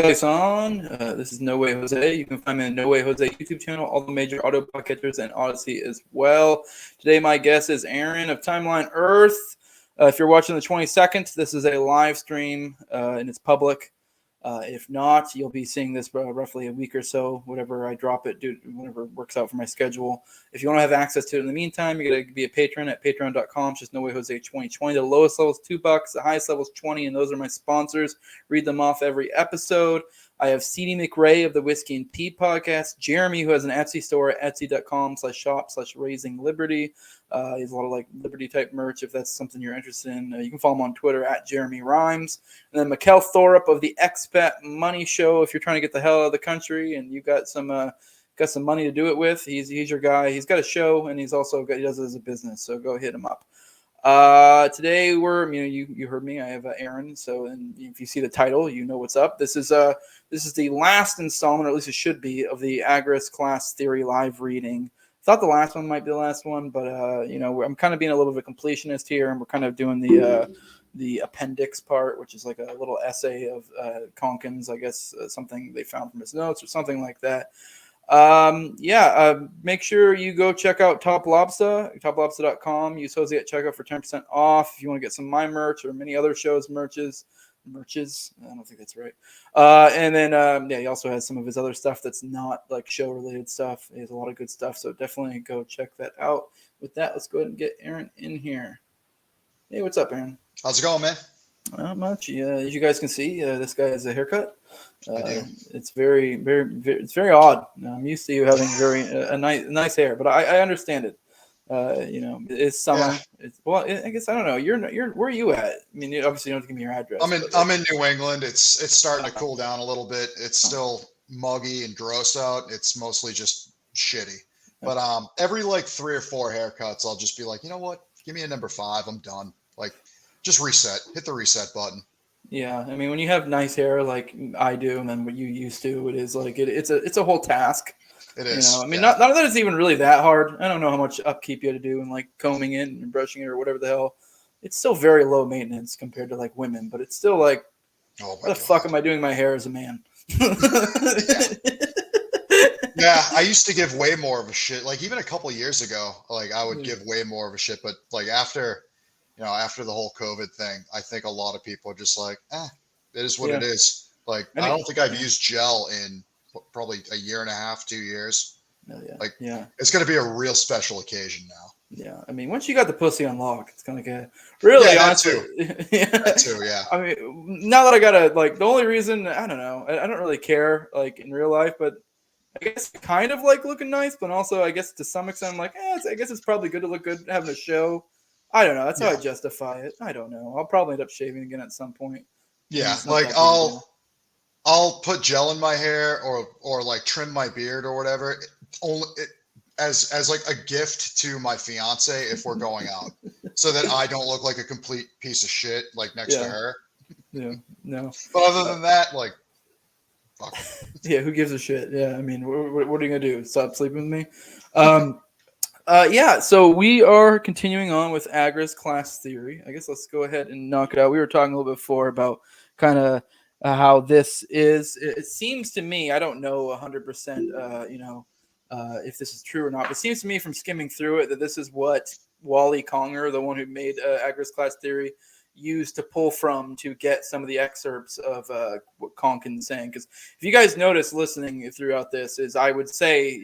guys on? This is No Way Jose. You can find me on the No Way Jose YouTube channel, all the major audio podcatchers, and Odyssey as well. Today, my guest is Aaron of Timeline Earth. If you're watching the 22nd, this is a live stream and it's public. If not, you'll be seeing this roughly a week or so, whatever I drop it, whatever works out for my schedule. If you want to have access to it in the meantime, you got to be a patron at patreon.com. It's just No Way Jose 2020. The lowest level is $2, the highest level is 20, and those are my sponsors. Read them off every episode. I have C.D. McRae of the Whiskey and Tea podcast, Jeremy, who has an Etsy store at etsy.com/shop/RaisingLiberty. He has a lot of like Liberty type merch if that's something you're interested in. You can follow him on Twitter at Jeremy Rhymes. And then Mikkel Thorup of the Expat Money Show. If you're trying to get the hell out of the country and you got some money to do it with, he's your guy. He does it as a business. So go hit him up. Today you heard me. I have Aaron. So and if you see the title, you know what's up. This is the last installment, or at least it should be, of the Agorist class theory live reading. Thought the last one might be the last one, but I'm kind of being a little bit of a completionist here, and we're kind of doing the appendix part, which is like a little essay of Conkin's, I guess, something they found from his notes or something like that. Make sure you go check out TopLobsta, toplobsta.com. Use Jose at checkout for 10% off. If you want to get some of my merch or many other shows' merches. I don't think that's right. And then he also has some of his other stuff that's not like show related stuff. He has a lot of good stuff, so definitely go check that out. With that, let's go ahead and get Aaron in here. Hey, what's up, Aaron? How's it going, man? Not much. As you guys can see, this guy has a haircut. I do. It's very, very, it's very odd. I'm used to you having a nice hair, but I understand it. It's summer. Yeah. I guess I don't know. You're where are you at? I mean, you obviously don't have to give me your address. I'm in New England. It's starting to cool down a little bit. It's still muggy and gross out. It's mostly just shitty. But every like 3 or 4 haircuts, I'll just be like, you know what? Give me a number 5. I'm done. Like, just reset. Hit the reset button. Yeah, I mean, when you have nice hair like I do, and then what you used to, it is like it's a whole task. It is. I mean, not that it's even really that hard. I don't know how much upkeep you had to do and like combing it and brushing it or whatever the hell. It's still very low maintenance compared to like women, but it's still like, what the fuck am I doing my hair as a man? Yeah, I used to give way more of a shit. Like even a couple years ago, like I would give way more of a shit. But like after the whole COVID thing, I think a lot of people are just like, it is what it is. Like I don't think I've used gel in probably a year and a half, 2 years. It's going to be a real special occasion now. Yeah, I mean, once you got the pussy on lock, it's going to get really honestly. That too, yeah. I mean, now that I got to like, the only reason I don't know, I don't really care like in real life, but I guess kind of like looking nice, but also I guess to some extent I'm like, I guess it's probably good to look good having a show. I don't know. That's how I justify it. I don't know. I'll probably end up shaving again at some point. Yeah, like I'll put gel in my hair or like trim my beard or whatever. As like a gift to my fiance if we're going out, so that I don't look like a complete piece of shit like next to her. Yeah, no. But other than that, like, fuck. Yeah, who gives a shit? Yeah, I mean, what are you gonna do? Stop sleeping with me? So we are continuing on with Agorist class theory. I guess let's go ahead and knock it out. We were talking a little bit before about kind of how this is. It seems to me, I don't know 100%, if this is true or not, but it seems to me from skimming through it that this is what Wally Conger, the one who made Agorist class theory, used to pull from to get some of the excerpts of what Conkin's saying. Because if you guys notice listening throughout this, is I would say,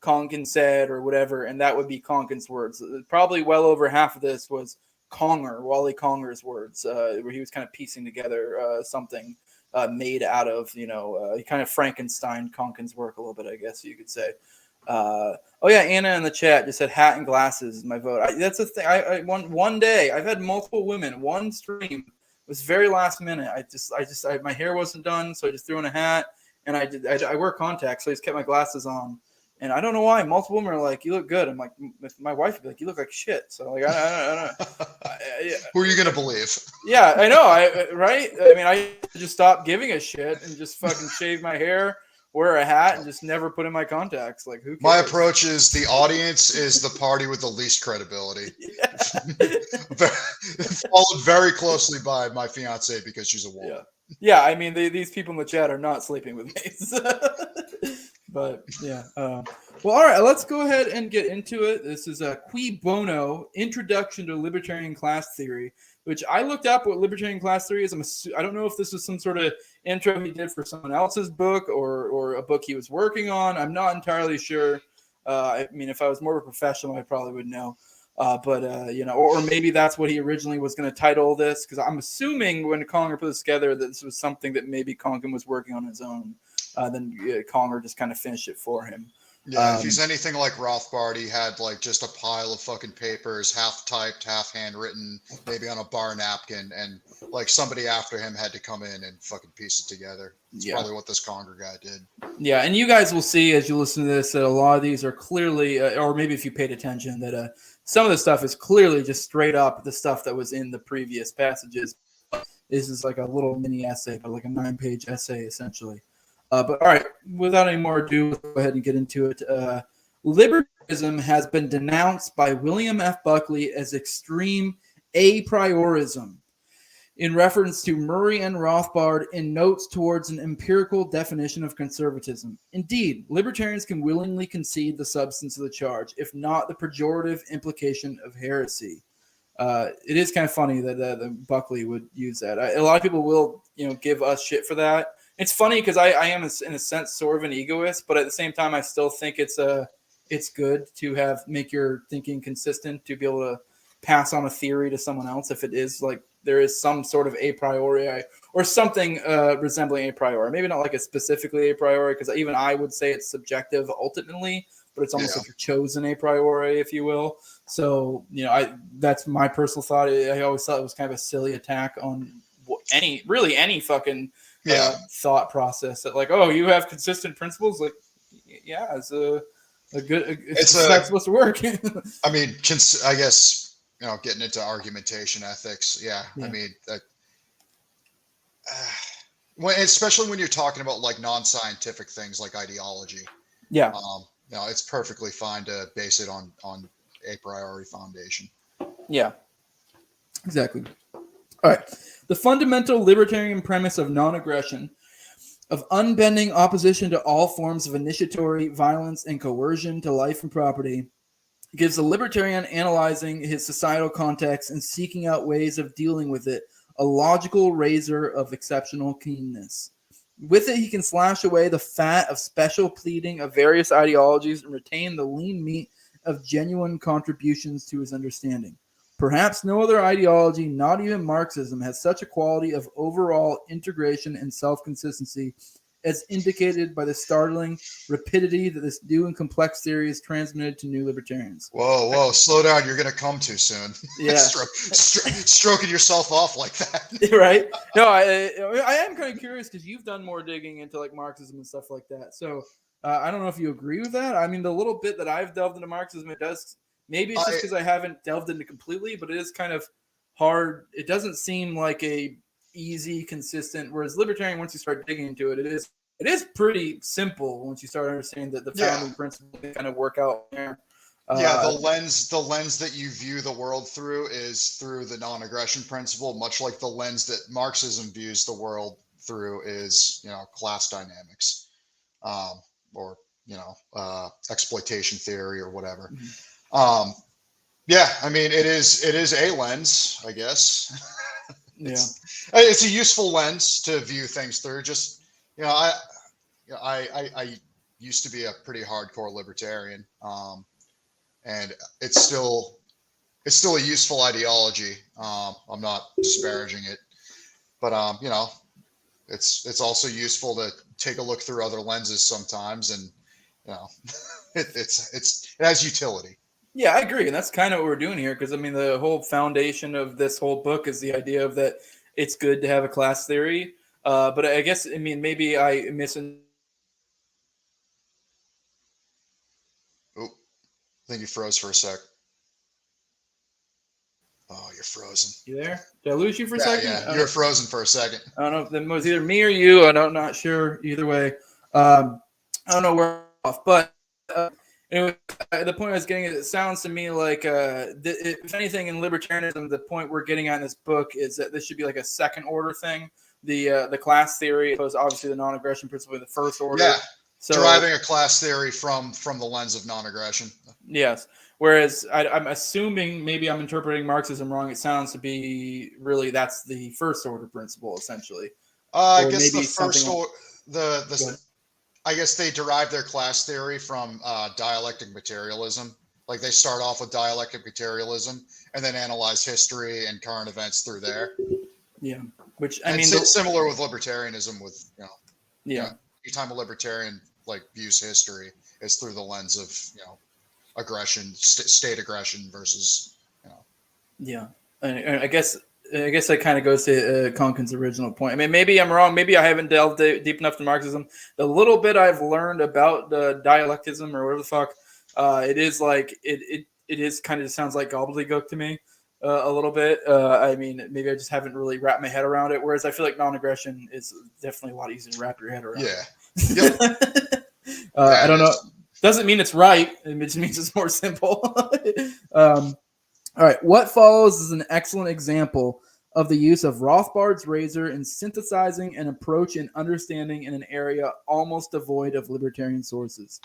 Conkin said or whatever, and that would be Conkin's words. Probably well over half of this was Wally Conger's words, where he was kind of piecing together something made out of, he kind of Frankenstein Conkin's work a little bit, I guess you could say. Anna in the chat just said hat and glasses is my vote. That's the thing. I one day I've had multiple women. One stream was very last minute. My hair wasn't done, so I just threw in a hat, and I wear contacts, so I just kept my glasses on. And I don't know why. Multiple women are like, "You look good." I'm like, my wife would be like, "You look like shit." So like, I don't know. Who are you gonna believe? Yeah, I know. Right? I mean, I just stopped giving a shit and just fucking shave my hair, wear a hat, and just never put in my contacts. Like, who cares? My approach is the audience is the party with the least credibility. Followed very closely by my fiance because she's a woman. Yeah, I mean, these people in the chat are not sleeping with me. But yeah. Well, all right, let's go ahead and get into it. This is a Qui Bono Introduction to Libertarian Class Theory, which I looked up what Libertarian Class Theory is. I don't know if this was some sort of intro he did for someone else's book or a book he was working on. I'm not entirely sure. I mean, if I was more of a professional, I probably would know. Or maybe that's what he originally was going to title this, because I'm assuming when Conger put this together that this was something that maybe Congan was working on his own. Then Conger just kind of finished it for him. Yeah, if he's anything like Rothbard, he had like just a pile of fucking papers, half typed, half handwritten, maybe on a bar napkin, and like somebody after him had to come in and fucking piece it together. It's probably what this Conger guy did. Yeah, and you guys will see as you listen to this that a lot of these are clearly, or maybe if you paid attention, that some of the stuff is clearly just straight up the stuff that was in the previous passages. This is like a little mini essay, but like a 9-page essay essentially. But all right, without any more ado, let's go ahead and get into it. Libertarism has been denounced by William F. Buckley as extreme a priorism in reference to Murray and Rothbard in notes towards an empirical definition of conservatism. Indeed, libertarians can willingly concede the substance of the charge, if not the pejorative implication of heresy. It is kind of funny that Buckley would use that. A lot of people will, give us shit for that. It's funny because I am, in a sense, sort of an egoist, but at the same time, I still think it's good to make your thinking consistent, to be able to pass on a theory to someone else if it is like there is some sort of a priori or something resembling a priori. Maybe not like a specifically a priori, because even I would say it's subjective ultimately, but it's almost like a chosen a priori, if you will. So, that's my personal thought. I always thought it was kind of a silly attack on any fucking thought process that, like, oh, you have consistent principles. Like, yeah, it's that's supposed to work. I mean, I guess, getting into argumentation ethics. Yeah. I mean, especially when you're talking about like non-scientific things like ideology. Yeah. It's perfectly fine to base it on a priori foundation. Yeah, exactly. All right. The fundamental libertarian premise of non-aggression, of unbending opposition to all forms of initiatory violence and coercion to life and property, gives the libertarian analyzing his societal context and seeking out ways of dealing with it a logical razor of exceptional keenness. With it, he can slash away the fat of special pleading of various ideologies and retain the lean meat of genuine contributions to his understanding. Perhaps no other ideology, not even Marxism, has such a quality of overall integration and self-consistency as indicated by the startling rapidity that this new and complex theory is transmitted to new libertarians. Whoa, slow down. You're going to come too soon. Yeah. Stroking yourself off like that. Right? No, I am kind of curious because you've done more digging into like Marxism and stuff like that. So I don't know if you agree with that. I mean, the little bit that I've delved into Marxism, it does. Maybe it's just because I haven't delved into completely, but it is kind of hard. It doesn't seem like a easy, consistent. Whereas libertarian, once you start digging into it, it is pretty simple once you start understanding that the founding principles kind of work out there. The lens that you view the world through is through the non-aggression principle, much like the lens that Marxism views the world through is, class dynamics, or exploitation theory or whatever. Mm-hmm. I mean, it is a lens, I guess. It's a useful lens to view things through. Just, I used to be a pretty hardcore libertarian, and it's still a useful ideology. I'm not disparaging it, but it's also useful to take a look through other lenses sometimes, and it has utility. Yeah, I agree. And that's kind of what we're doing here. Because, I mean, the whole foundation of this whole book is the idea of that it's good to have a class theory. But I guess, I mean, maybe I misunderstood. Oh, I think you froze for a sec. Oh, you're frozen. You there? Did I lose you for a second? Yeah, you were frozen for a second. I don't know if it was either me or you. I'm not sure. Either way. I don't know where I'm off. But anyway, the point I was getting at, it sounds to me like, if anything, in libertarianism, the point we're getting at in this book is that this should be like a second order thing, the class theory was obviously the non-aggression principle in the first order. Yeah, so deriving a class theory from the lens of non-aggression. Yes. Whereas I'm assuming, maybe I'm interpreting Marxism wrong. It sounds to be really that's the first order principle essentially. I Or guess the maybe first something. I guess they derive their class theory from dialectic materialism. Like they start off with dialectic materialism and then analyze history and current events through there. Yeah. Which I And mean, similar with libertarianism. With yeah. anytime a libertarian like views history, it's through the lens of aggression, state aggression versus Yeah. And I guess that kind of goes to Konkin's original point. I mean, maybe I'm wrong. Maybe I haven't delved deep enough to Marxism. The little bit I've learned about dialectism or whatever the fuck, it is like it is kind of sounds like gobbledygook to me a little bit. I mean, maybe I just haven't really wrapped my head around it. Whereas I feel like non-aggression is definitely a lot easier to wrap your head around. Yeah. Yep. I don't know. Doesn't mean it's right. It just means it's more simple. All right, what follows is an excellent example of the use of Rothbard's razor in synthesizing an approach and understanding in an area almost devoid of libertarian sources.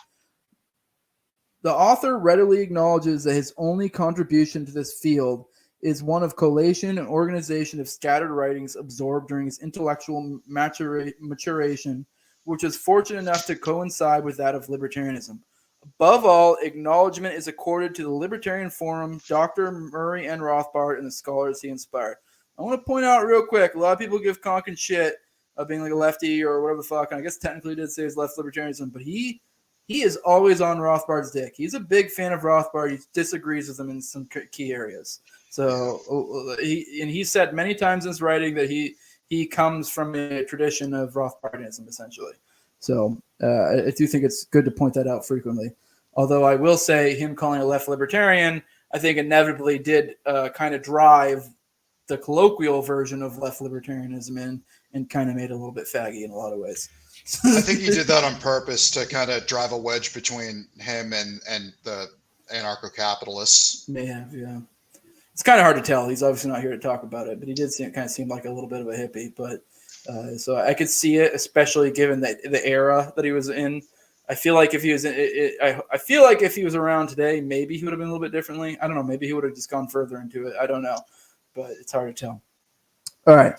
The author readily acknowledges that his only contribution to this field is one of collation and organization of scattered writings absorbed during his intellectual maturation, which is fortunate enough to coincide with that of libertarianism. Above all, acknowledgement is accorded to the Libertarian Forum, Dr. Murray N. Rothbard, and the scholars he inspired. I want to point out real quick, a lot of people give Konkin shit of being like a lefty or whatever the fuck, and I guess technically he did say he's left libertarianism, but he is always on Rothbard's dick. He's a big fan of Rothbard. He disagrees with him in some key areas. So he said many times in his writing that he comes from a tradition of Rothbardianism, essentially. So I do think it's good to point that out frequently. Although I will say him calling a left libertarian, I think inevitably did kind of drive the colloquial version of left libertarianism in and kind of made it a little bit faggy in a lot of ways. I think he did that on purpose to kind of drive a wedge between him and the anarcho-capitalists. May have, yeah. It's kind of hard to tell. He's obviously not here to talk about it, but he did kind of seem like a little bit of a hippie. But so I could see it, especially given that the era that he was in. I feel like if he was I feel like if he was around today, maybe he would have been a little bit differently. I don't know. Maybe he would have just gone further into it. I don't know, but it's hard to tell. All right.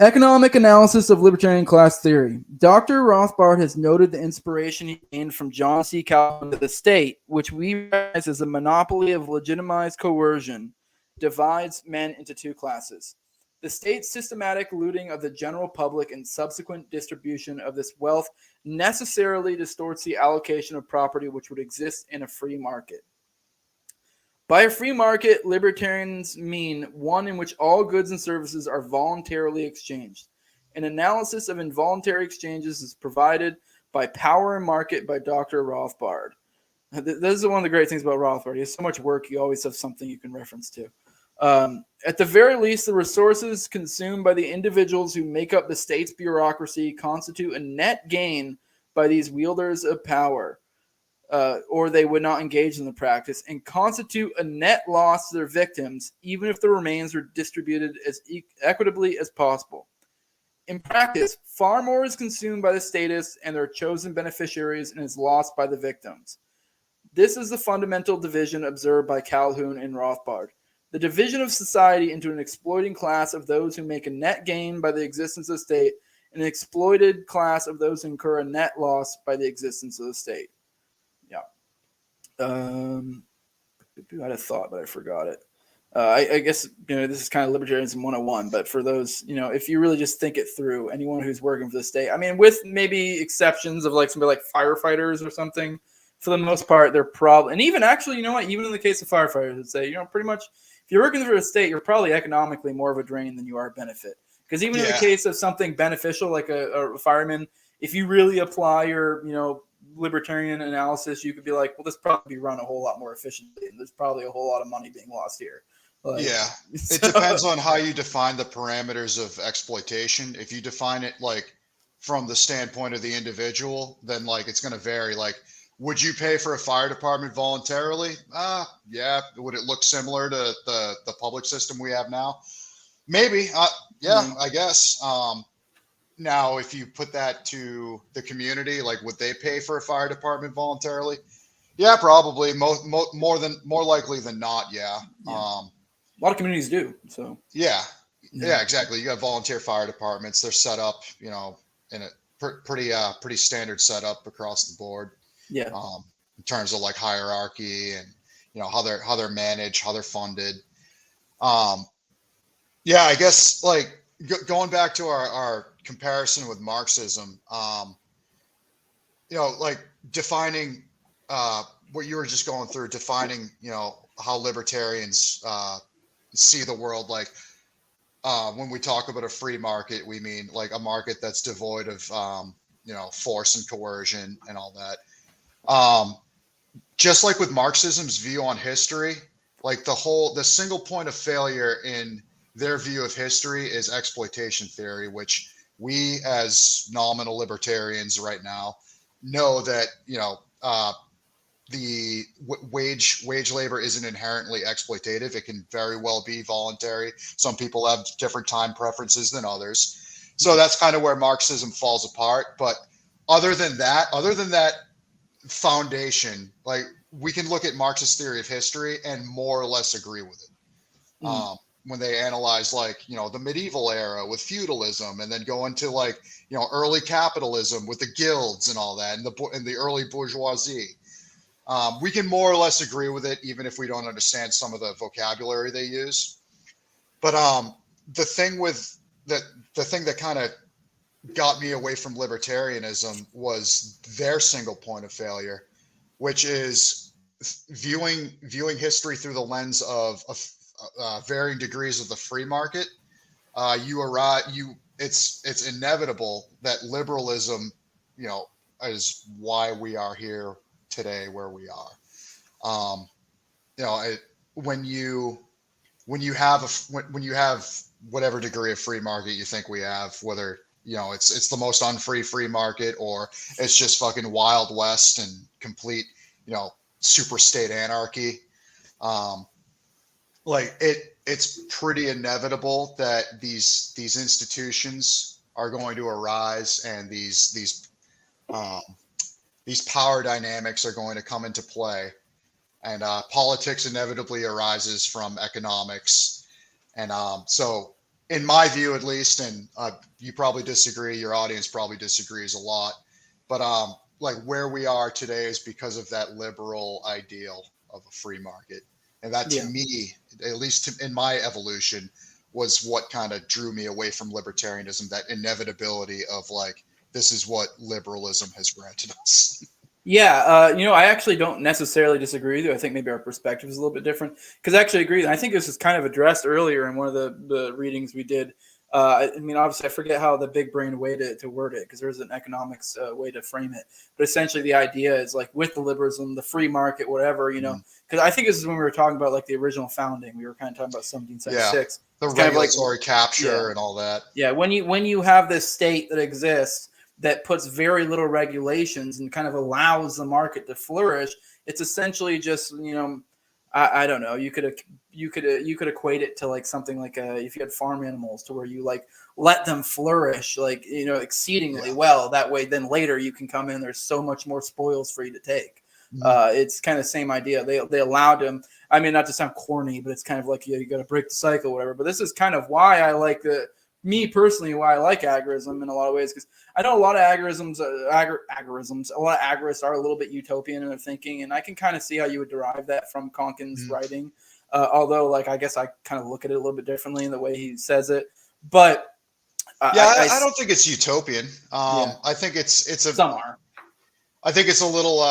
Economic analysis of libertarian class theory. Dr. Rothbard has noted the inspiration he gained from John C. Calhoun that the state, which we recognize as a monopoly of legitimized coercion, divides men into two classes. The state's systematic looting of the general public and subsequent distribution of this wealth necessarily distorts the allocation of property which would exist in a free market. By a free market, libertarians mean one in which all goods and services are voluntarily exchanged. An analysis of involuntary exchanges is provided by Power and Market by Dr. Rothbard. This is one of the great things about Rothbard. He has so much work, you always have something you can reference to. At the very least, the resources consumed by the individuals who make up the state's bureaucracy constitute a net gain by these wielders of power. Or they would not engage in the practice, and constitute a net loss to their victims, even if the remains are distributed as equitably as possible. In practice, far more is consumed by the statists and their chosen beneficiaries and is lost by the victims. This is the fundamental division observed by Calhoun and Rothbard. The division of society into an exploiting class of those who make a net gain by the existence of the state and an exploited class of those who incur a net loss by the existence of the state. I had a thought, but I forgot it. I guess this is kind of libertarianism 101, but for those, if you really just think it through, anyone who's working for the state, I mean, with maybe exceptions of like somebody like firefighters or something, for the most part, they're probably, and even actually, even in the case of firefighters, I'd say, pretty much, if you're working for the state, you're probably economically more of a drain than you are a benefit. Because even in the case of something beneficial, like a fireman, if you really apply your, libertarian analysis, you could be like, well, this probably be run a whole lot more efficiently, and there's probably a whole lot of money being lost here. It depends on how you define the parameters of exploitation. If you define it like from the standpoint of the individual, then like it's going to vary. Like, would you pay for a fire department voluntarily? Yeah. Would it look similar to the public system we have now? Maybe. I guess. Now, if you put that to the community, like would they pay for a fire department voluntarily? Yeah, probably. More likely than not. Yeah. Yeah. A lot of communities do. So Yeah. yeah. Yeah, exactly. You got volunteer fire departments. They're set up, in a pretty standard setup across the board. Yeah. In terms of like hierarchy and how they're managed, how they're funded. Um, yeah, I guess like going back to our comparison with Marxism, like defining what you were just going through, defining how libertarians see the world. Like when we talk about a free market, we mean like a market that's devoid of force and coercion and all that. Just like with Marxism's view on history, like the single point of failure in their view of history is exploitation theory, which we as nominal libertarians right now know that the wage labor isn't inherently exploitative. It can very well be voluntary. Some people have different time preferences than others. So that's kind of where Marxism falls apart. But other than that foundation, like we can look at Marxist theory of history and more or less agree with it. When they analyze like the medieval era with feudalism, and then go into like early capitalism with the guilds and all that, and the early bourgeoisie, we can more or less agree with it, even if we don't understand some of the vocabulary they use. But the thing that kind of got me away from libertarianism was their single point of failure, which is viewing history through the lens of varying degrees of the free market. It's inevitable that liberalism, is why we are here today where we are. When you have whatever degree of free market you think we have, whether it's the most unfree free market, or it's just fucking Wild West and complete super state anarchy, it's pretty inevitable that these institutions are going to arise, and these power dynamics are going to come into play, and politics inevitably arises from economics. And so in my view, at least, and you probably disagree, your audience probably disagrees a lot, but like where we are today is because of that liberal ideal of a free market. And that, to me, at least in my evolution, was what kind of drew me away from libertarianism, that inevitability of like, this is what liberalism has granted us. Yeah, I actually don't necessarily disagree with you. I think maybe our perspective is a little bit different, because I actually agree. I think this is kind of addressed earlier in one of the readings we did. Obviously, I forget how the big brain way to word it, because there's an economics way to frame it. But essentially, the idea is like with the liberalism, the free market, whatever, because I think this is when we were talking about like the original founding. We were kind of talking about 1776. The it's regulatory capture and all that. Yeah, when you have this state that exists that puts very little regulations and kind of allows the market to flourish, it's essentially just I don't know. You could equate it to like something like if you had farm animals, to where you like let them flourish like exceedingly well. That way, then later you can come in. There's so much more spoils for you to take. It's kind of the same idea. They allowed them. I mean, not to sound corny, but it's kind of like you got to break the cycle, or whatever. But this is kind of why I like me personally, why I like agorism in a lot of ways, because I know a lot of agorisms, a lot of agorists are a little bit utopian in their thinking, and I can kind of see how you would derive that from Konkin's writing. Although, like, I guess I kind of look at it a little bit differently in the way he says it. But I don't think it's utopian. I think some are. I think it's a little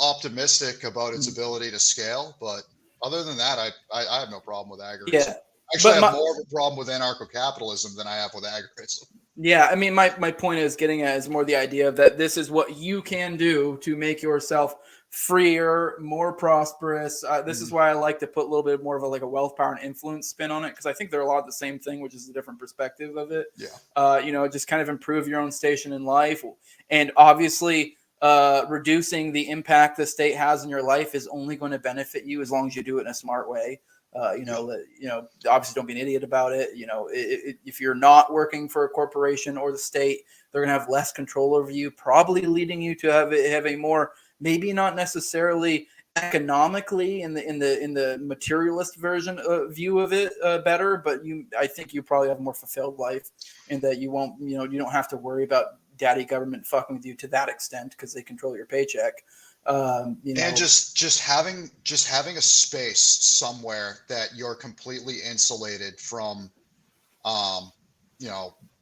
optimistic about its ability to scale, but other than that, I have no problem with agorism. Yeah. Actually, I have more of a problem with anarcho-capitalism than I have with agorism. Yeah, I mean, my point is getting at is more the idea of that this is what you can do to make yourself freer, more prosperous. This is why I like to put a little bit more of a wealth, power, and influence spin on it, because I think they're a lot of the same thing, which is a different perspective of it. Yeah. Just kind of improve your own station in life, and obviously reducing the impact the state has in your life is only going to benefit you as long as you do it in a smart way. Obviously don't be an idiot about it. If you're not working for a corporation or the state, they're going to have less control over you, probably leading you to have a more, maybe not necessarily economically in the materialist version view of it better, but I think you probably have a more fulfilled life, and that you won't, you don't have to worry about daddy government fucking with you to that extent because they control your paycheck. And just having a space somewhere that you're completely insulated from,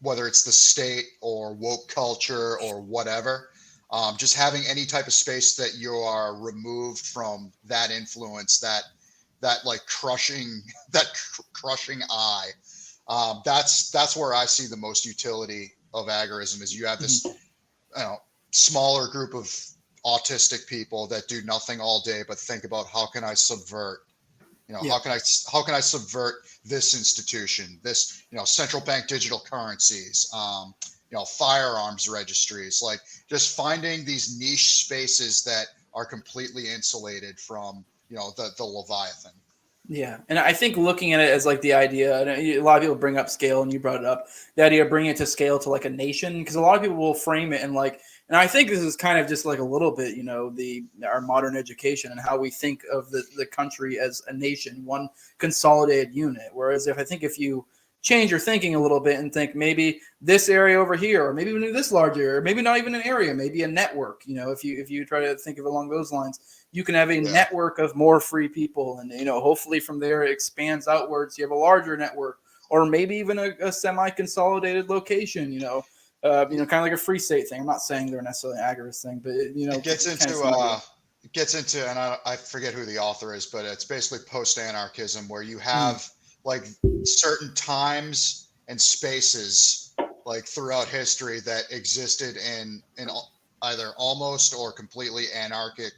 whether it's the state or woke culture or whatever, just having any type of space that you are removed from that influence, that like crushing eye. That's where I see the most utility of agorism, is you have this smaller group of autistic people that do nothing all day but think about how can I subvert, how can I subvert this institution, this, central bank digital currencies, firearms registries, like just finding these niche spaces that are completely insulated from, the Leviathan. Yeah, and I think looking at it as like the idea, and a lot of people bring up scale, and you brought it up, the idea of bringing it to scale to like a nation, because a lot of people will frame it and like, and I think this is kind of just like a little bit, our modern education and how we think of the country as a nation, one consolidated unit. Whereas if you change your thinking a little bit and think maybe this area over here, or maybe even this large area, or maybe not even an area, maybe a network, if you try to think of it along those lines, you can have a network of more free people, and hopefully from there it expands outwards. You have a larger network, or maybe even a semi-consolidated location. Kind of like a free state thing. I'm not saying they're necessarily an agorist thing, but it gets into, and I forget who the author is, but it's basically post-anarchism, where you have like certain times and spaces like throughout history that existed in either almost or completely anarchic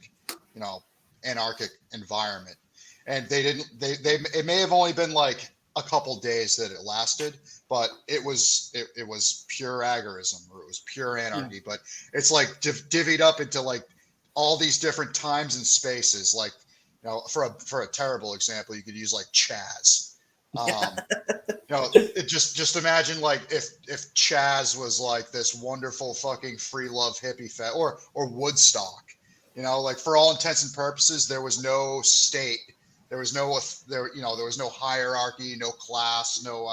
environment, and it may have only been like a couple days that it lasted, but it was pure agorism, or it was pure anarchy. But it's like divvied up into like all these different times and spaces. Like, for a terrible example, you could use like Chaz. It just imagine like if Chaz was like this wonderful fucking free love hippie or Woodstock. Like for all intents and purposes, there was no state, there was no hierarchy, no class, no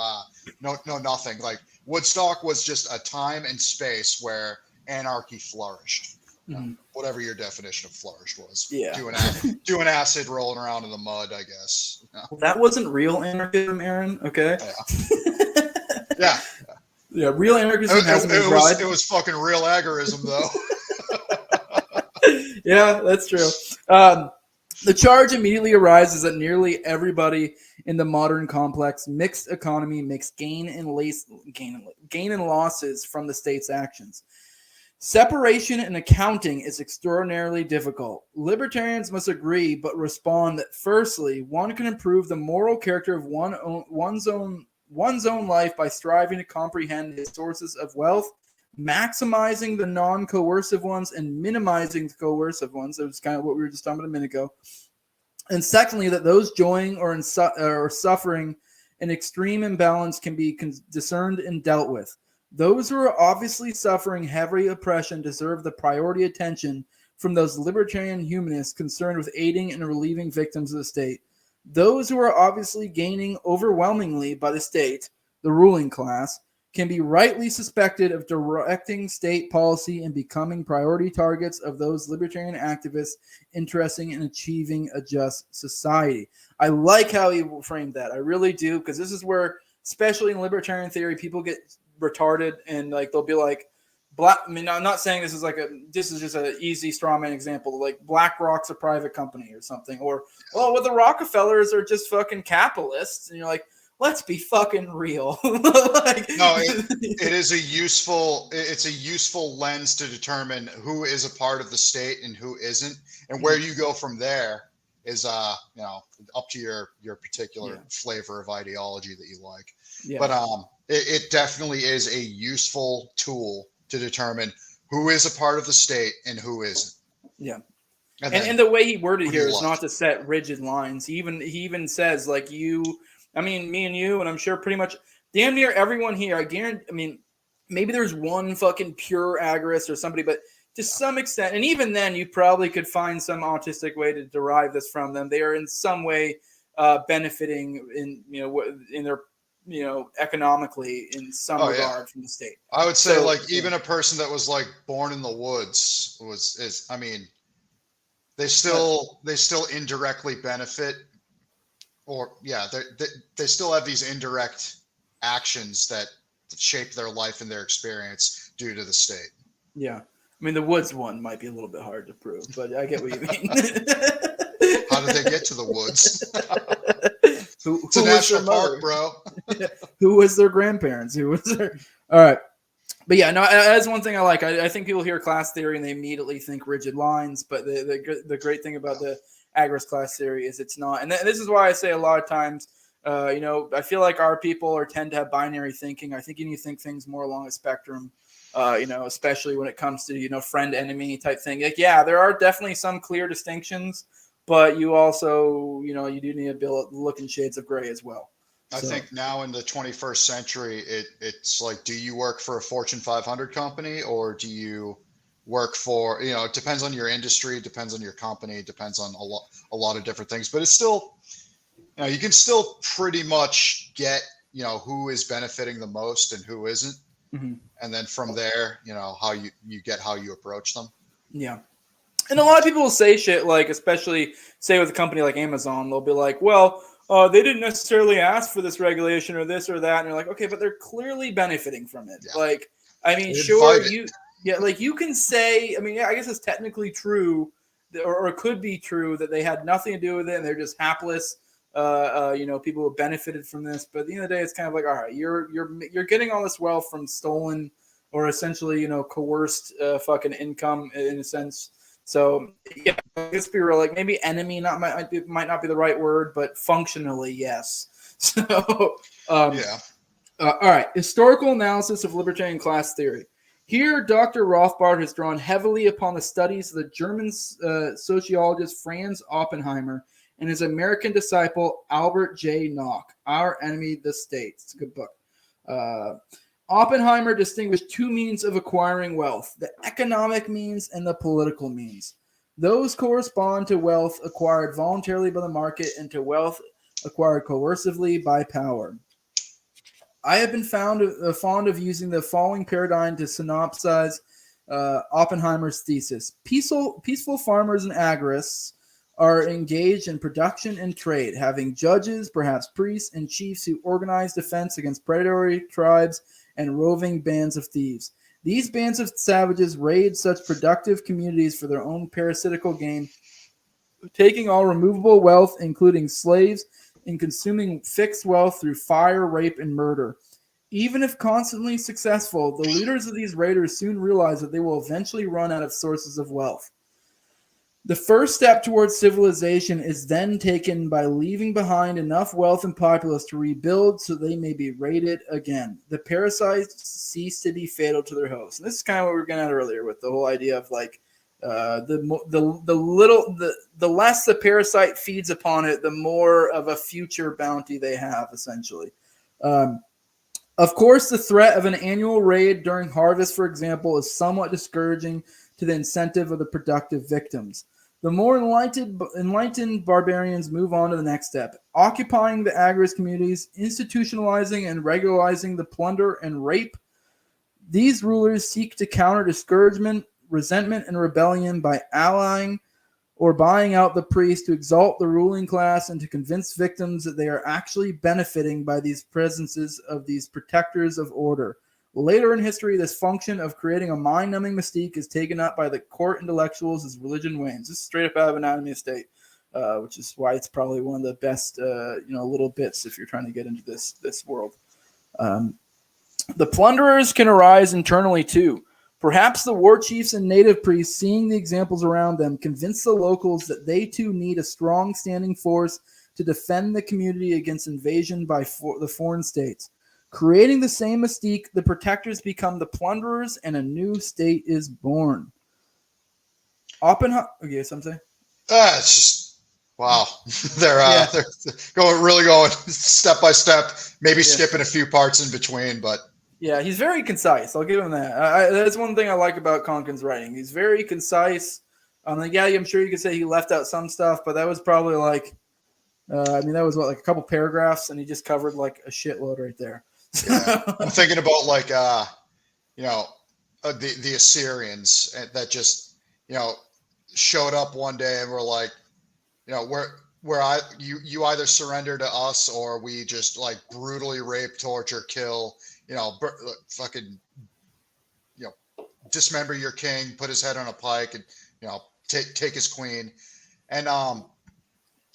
nothing. Like Woodstock was just a time and space where anarchy flourished. Whatever your definition of flourished was. Yeah. Doing acid, rolling around in the mud, I guess. Well, that wasn't real anarchism, Aaron. Okay. Yeah. Yeah. Real anarchism hasn't been tried. It was fucking real agorism, though. Yeah, that's true. The charge immediately arises that nearly everybody in the modern complex mixed economy makes gain and losses from the state's actions. Separation and accounting is extraordinarily difficult. Libertarians must agree, but respond that firstly, one can improve the moral character of one's own life by striving to comprehend the sources of wealth, maximizing the non-coercive ones and minimizing the coercive ones. That was kind of what we were just talking about a minute ago. And secondly, that those joying or suffering an extreme imbalance can be discerned and dealt with. Those who are obviously suffering heavy oppression deserve the priority attention from those libertarian humanists concerned with aiding and relieving victims of the state. Those who are obviously gaining overwhelmingly by the state, the ruling class, can be rightly suspected of directing state policy and becoming priority targets of those libertarian activists interested in achieving a just society. I like how he framed that. I really do, because this is where, especially in libertarian theory, people get retarded and like they'll be like, I'm not saying this is just an easy strawman example, like BlackRock's a private company or something, or the Rockefellers are just fucking capitalists, and you're like, let's be fucking real. It's a useful lens to determine who is a part of the state and who isn't, and where you go from there is up to your particular flavor of ideology that you like. But it definitely is a useful tool to determine who is a part of the state and who isn't. Yeah. And the way he worded here is left? not to set rigid lines. He even says like me and you, and I'm sure pretty much damn near everyone here. I guarantee. I mean, maybe there's one fucking pure agorist or somebody, but to some extent, and even then, you probably could find some autistic way to derive this from them. They are in some way benefiting in their economically in some regard from the state. I would say even a person that was like born in the woods they still indirectly benefit, or they still have these indirect actions that shape their life and their experience due to the state. Yeah. I mean, the woods one might be a little bit hard to prove, but I get what you mean. How did they get to the woods? It's a national park, bro. Who was their grandparents? Who was their... All right. But yeah, no, that's one thing I like. I think people hear class theory and they immediately think rigid lines, but the great thing about the Agorist class theory is it's not. And this is why I say a lot of times, I feel like our people tend to have binary thinking. I think you need to think things more along a spectrum. Especially when it comes to, friend enemy type thing. Like, yeah, there are definitely some clear distinctions, but you also, you do need to look in shades of gray as well. I think now in the 21st century, it's like, do you work for a Fortune 500 company, or do you work for, it depends on your industry, depends on your company, depends on a lot of different things, but it's still, you can still pretty much get, who is benefiting the most and who isn't. Mm-hmm. And then from there, how you approach them. Yeah. And a lot of people will say shit like, especially say with a company like Amazon, they'll be like, well, they didn't necessarily ask for this regulation or this or that. And you're like, okay, but they're clearly benefiting from it. Yeah. Like, I mean, sure, you can say, I mean, I guess it's technically true or it could be true that they had nothing to do with it and they're just hapless. People who benefited from this, but at the end of the day, it's kind of like, all right, you're getting all this wealth from stolen or essentially, coerced fucking income in a sense. So yeah, let's be real. Like maybe enemy might not be the right word, but functionally, yes. So all right, historical analysis of libertarian class theory. Here, Dr. Rothbard has drawn heavily upon the studies of the German sociologist Franz Oppenheimer and his American disciple, Albert J. Nock, Our Enemy, the State. It's a good book. Oppenheimer distinguished two means of acquiring wealth, the economic means and the political means. Those correspond to wealth acquired voluntarily by the market and to wealth acquired coercively by power. I have been fond of using the following paradigm to synopsize Oppenheimer's thesis. Peaceful farmers and agorists are engaged in production and trade, having judges, perhaps priests, and chiefs who organize defense against predatory tribes and roving bands of thieves. These bands of savages raid such productive communities for their own parasitical gain, taking all removable wealth, including slaves, and consuming fixed wealth through fire, rape, and murder. Even if constantly successful, the leaders of these raiders soon realize that they will eventually run out of sources of wealth. The first step towards civilization is then taken by leaving behind enough wealth and populace to rebuild so they may be raided again. The parasites cease to be fatal to their host. And this is kind of what we were getting at earlier with the whole idea of like the less the parasite feeds upon it, the more of a future bounty they have, essentially. Of course, the threat of an annual raid during harvest, for example, is somewhat discouraging to the incentive of the productive victims. The more enlightened barbarians move on to the next step, occupying the agorist communities, institutionalizing and regularizing the plunder and rape. These rulers seek to counter discouragement, resentment, and rebellion by allying or buying out the priest to exalt the ruling class and to convince victims that they are actually benefiting by these presences of these protectors of order. Later in history, this function of creating a mind-numbing mystique is taken up by the court intellectuals as religion wanes. This is straight up out of Anatomy of State, which is why it's probably one of the best, little bits if you're trying to get into this world. The plunderers can arise internally too. Perhaps the war chiefs and native priests, seeing the examples around them, convince the locals that they too need a strong standing force to defend the community against invasion by the foreign states. Creating the same mystique, the protectors become the plunderers and a new state is born. Oppenheimer. Okay, something. It's just wow. they're Yeah, they're going step by step, maybe yeah, skipping a few parts in between, but yeah. He's very concise. I'll give him that. That's one thing I like about Conkin's writing. He's very concise. Yeah, I'm sure you could say he left out some stuff, but that was probably like, that was what, like a couple paragraphs, and he just covered like a shitload right there. yeah. I'm thinking about like you know the Assyrians that just showed up one day and were like, you either surrender to us or we just like brutally rape, torture, kill, fucking dismember your king, put his head on a pike, and take his queen. And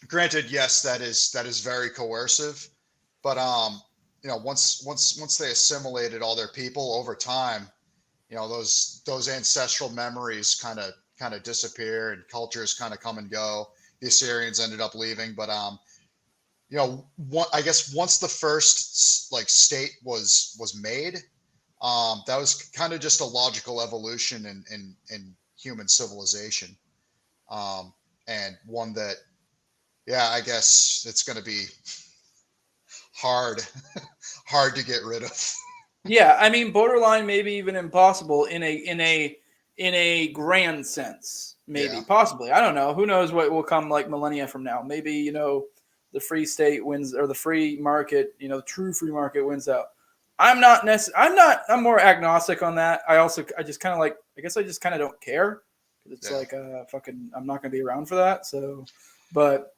granted, yes, that is very coercive, but once they assimilated all their people over time, those ancestral memories kind of disappear and cultures kind of come and go. The Assyrians ended up leaving, but I guess once the first like state was made, that was kind of just a logical evolution in human civilization, and one that, yeah, I guess it's going to be hard hard to get rid of. Yeah, I mean, borderline, maybe even impossible in a grand sense. Maybe, Yeah. possibly. I don't know. Who knows what will come like millennia from now? Maybe the free state wins, or the free market. The true free market wins out. I'm not necessarily. I'm more agnostic on that. I just kind of like. I guess I just kind of don't care. It's Yeah. like fucking. I'm not going to be around for that. So, but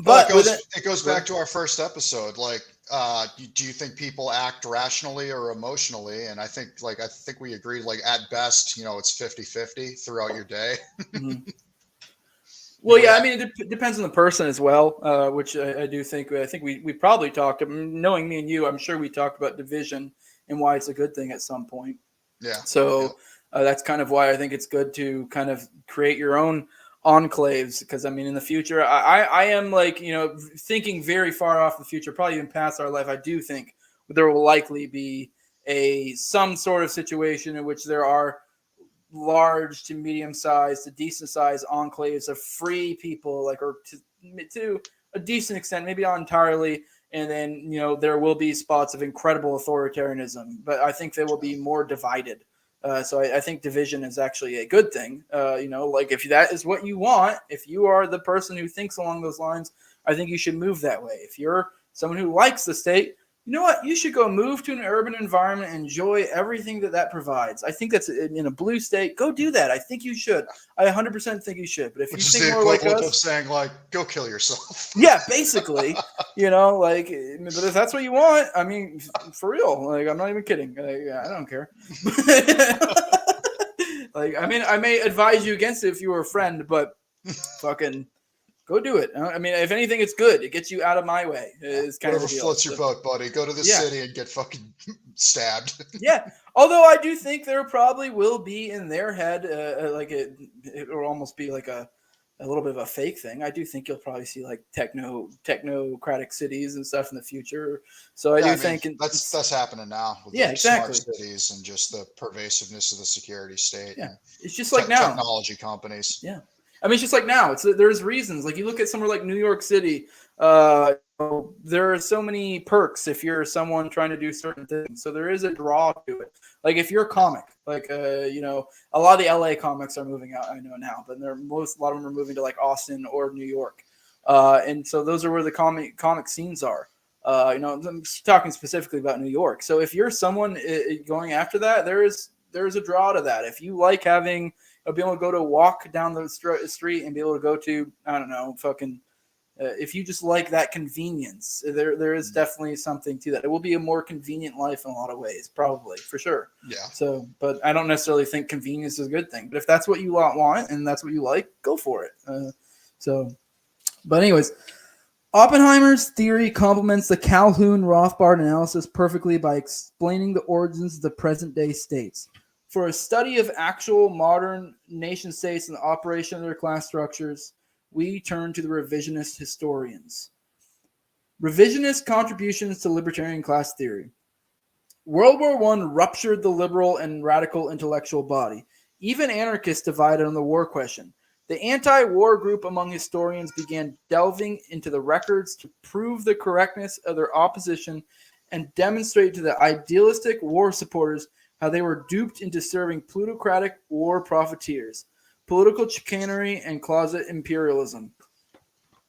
Well, with it goes back to our first episode. Like, do you think people act rationally or emotionally? And I think we agreed, like, at best, it's 50-50 throughout your day. Mhm. Well, yeah, I mean, it depends on the person as well, which I do think. I think we probably talked, knowing me and you, I'm sure we talked about division and why it's a good thing at some point. Yeah. So that's kind of why I think it's good to kind of create your own enclaves, because I mean, in the future, I am like, thinking very far off the future, probably even past our life. I do think there will likely be some sort of situation in which there are large to medium sized to decent sized enclaves of free people, like, or to a decent extent, maybe not entirely. And then, there will be spots of incredible authoritarianism, but I think they will be more divided. So I think division is actually a good thing. Like, if that is what you want, if you are the person who thinks along those lines, I think you should move that way. If you're someone who likes the state, you know what? You should go move to an urban environment and enjoy everything that provides. I think that's in a blue state. Go do that. I think you should. I 100% think you should. But if Which you is think the more like equivalent us, of saying, like, go kill yourself. yeah, basically, but if that's what you want, I mean, for real, like, I'm not even kidding. I don't care. Like, I mean, I may advise you against it if you were a friend, but fucking go do it. I mean, if anything, it's good. It gets you out of my way. It's kind Whatever of the deal. floats your boat, buddy. Go to the city and get fucking stabbed. Yeah. Although I do think there probably will be in their head, like it will almost be like a little bit of a fake thing. I do think you'll probably see like technocratic cities and stuff in the future. So I do think that's happening now with exactly. smart cities and just the pervasiveness of the security state. Yeah, And it's just like now. Technology companies. Yeah, I mean, it's just like now. There's reasons. Like, you look at somewhere like New York City. There are so many perks if you're someone trying to do certain things. So there is a draw to it. Like, if you're a comic, like a lot of the LA comics are moving out. I know now, but a lot of them are moving to like Austin or New York, and so those are where the comic scenes are. I'm talking specifically about New York. So if you're someone going after that, there's a draw to that. If you like having be able to go to walk down the street and be able to go to, I don't know, fucking. If you just like that convenience, there is definitely something to that. It will be a more convenient life in a lot of ways, probably, for sure. Yeah. So, but I don't necessarily think convenience is a good thing. But if that's what you want and that's what you like, go for it. But anyways, Oppenheimer's theory complements the Calhoun-Rothbard analysis perfectly by explaining the origins of the present-day states. For a study of actual modern nation-states and the operation of their class structures, we turn to the revisionist historians. Revisionist contributions to libertarian class theory. World War I ruptured the liberal and radical intellectual body. Even anarchists divided on the war question. The anti-war group among historians began delving into the records to prove the correctness of their opposition and demonstrate to the idealistic war supporters how they were duped into serving plutocratic war profiteers, political chicanery, and closet imperialism.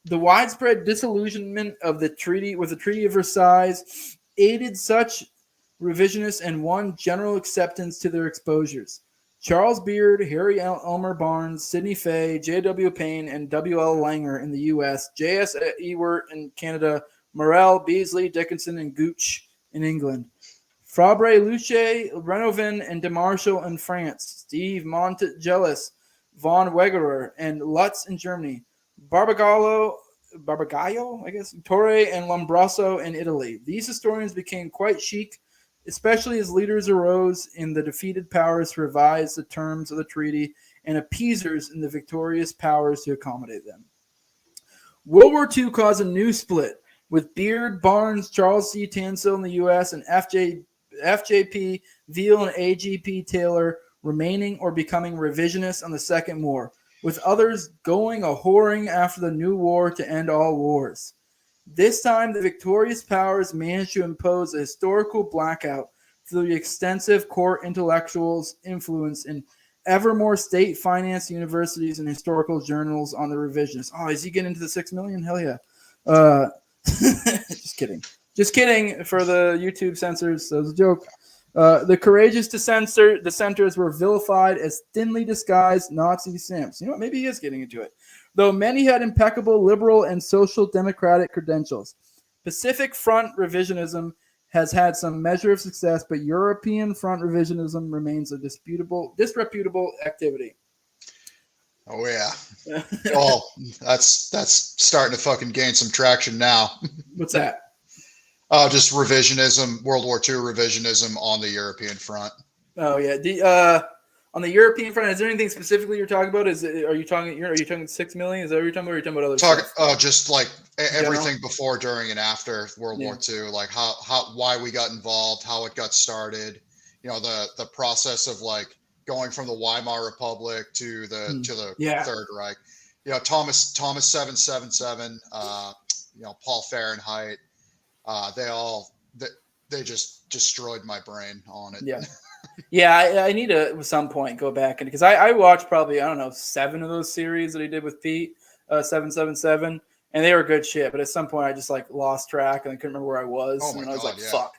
The widespread disillusionment of the treaty of Versailles aided such revisionists and won general acceptance to their exposures. Charles Beard, Harry Elmer Barnes, Sidney Fay, J.W. Payne, and W.L. Langer in the U.S., J.S. Ewart in Canada, Morel, Beasley, Dickinson, and Gooch in England. Fabre Luce, Renovin, and Demarshall in France, Steve Montegelis, von Wegerer, and Lutz in Germany, Barbagallo, I guess, Torre, and Lombroso in Italy. These historians became quite chic, especially as leaders arose in the defeated powers to revise the terms of the treaty and appeasers in the victorious powers to accommodate them. World War II caused a new split, with Beard, Barnes, Charles C. Tansel in the U.S., and FJP, Veal, and AGP Taylor remaining or becoming revisionists on the Second War, with others going a whoring after the new war to end all wars. This time, the victorious powers managed to impose a historical blackout through the extensive court intellectuals' influence in ever more state-financed universities and historical journals on the revisionists. Oh, is he getting into the 6 million? Hell yeah. Just kidding. Just kidding for the YouTube censors. That was a joke. The courageous dissenters were vilified as thinly disguised Nazi simps. You know what? Maybe he is getting into it. Though many had impeccable liberal and social democratic credentials. Pacific Front revisionism has had some measure of success, but European Front revisionism remains a disreputable activity. Oh, yeah. Oh, that's starting to fucking gain some traction now. What's that? Just revisionism, World War II revisionism on the European front. Oh yeah. On the European front, is there anything specifically you're talking about? Are you talking 6 million? Is that what you're talking about? Or are you talking about other stuff? Just like everything before, during, and after World War II, like why we got involved, how it got started. You know, the process of like going from the Weimar Republic to the Third Reich. You know, Thomas 777. You know, Paul Fahrenheit. They just destroyed my brain on it. Yeah. Yeah, I need to at some point go back and because I watched probably, I don't know, 7 of those series that he did with Pete, 777, and they were good shit. But at some point I just like lost track and I couldn't remember where I was. Oh my and I was God, like, yeah. fuck.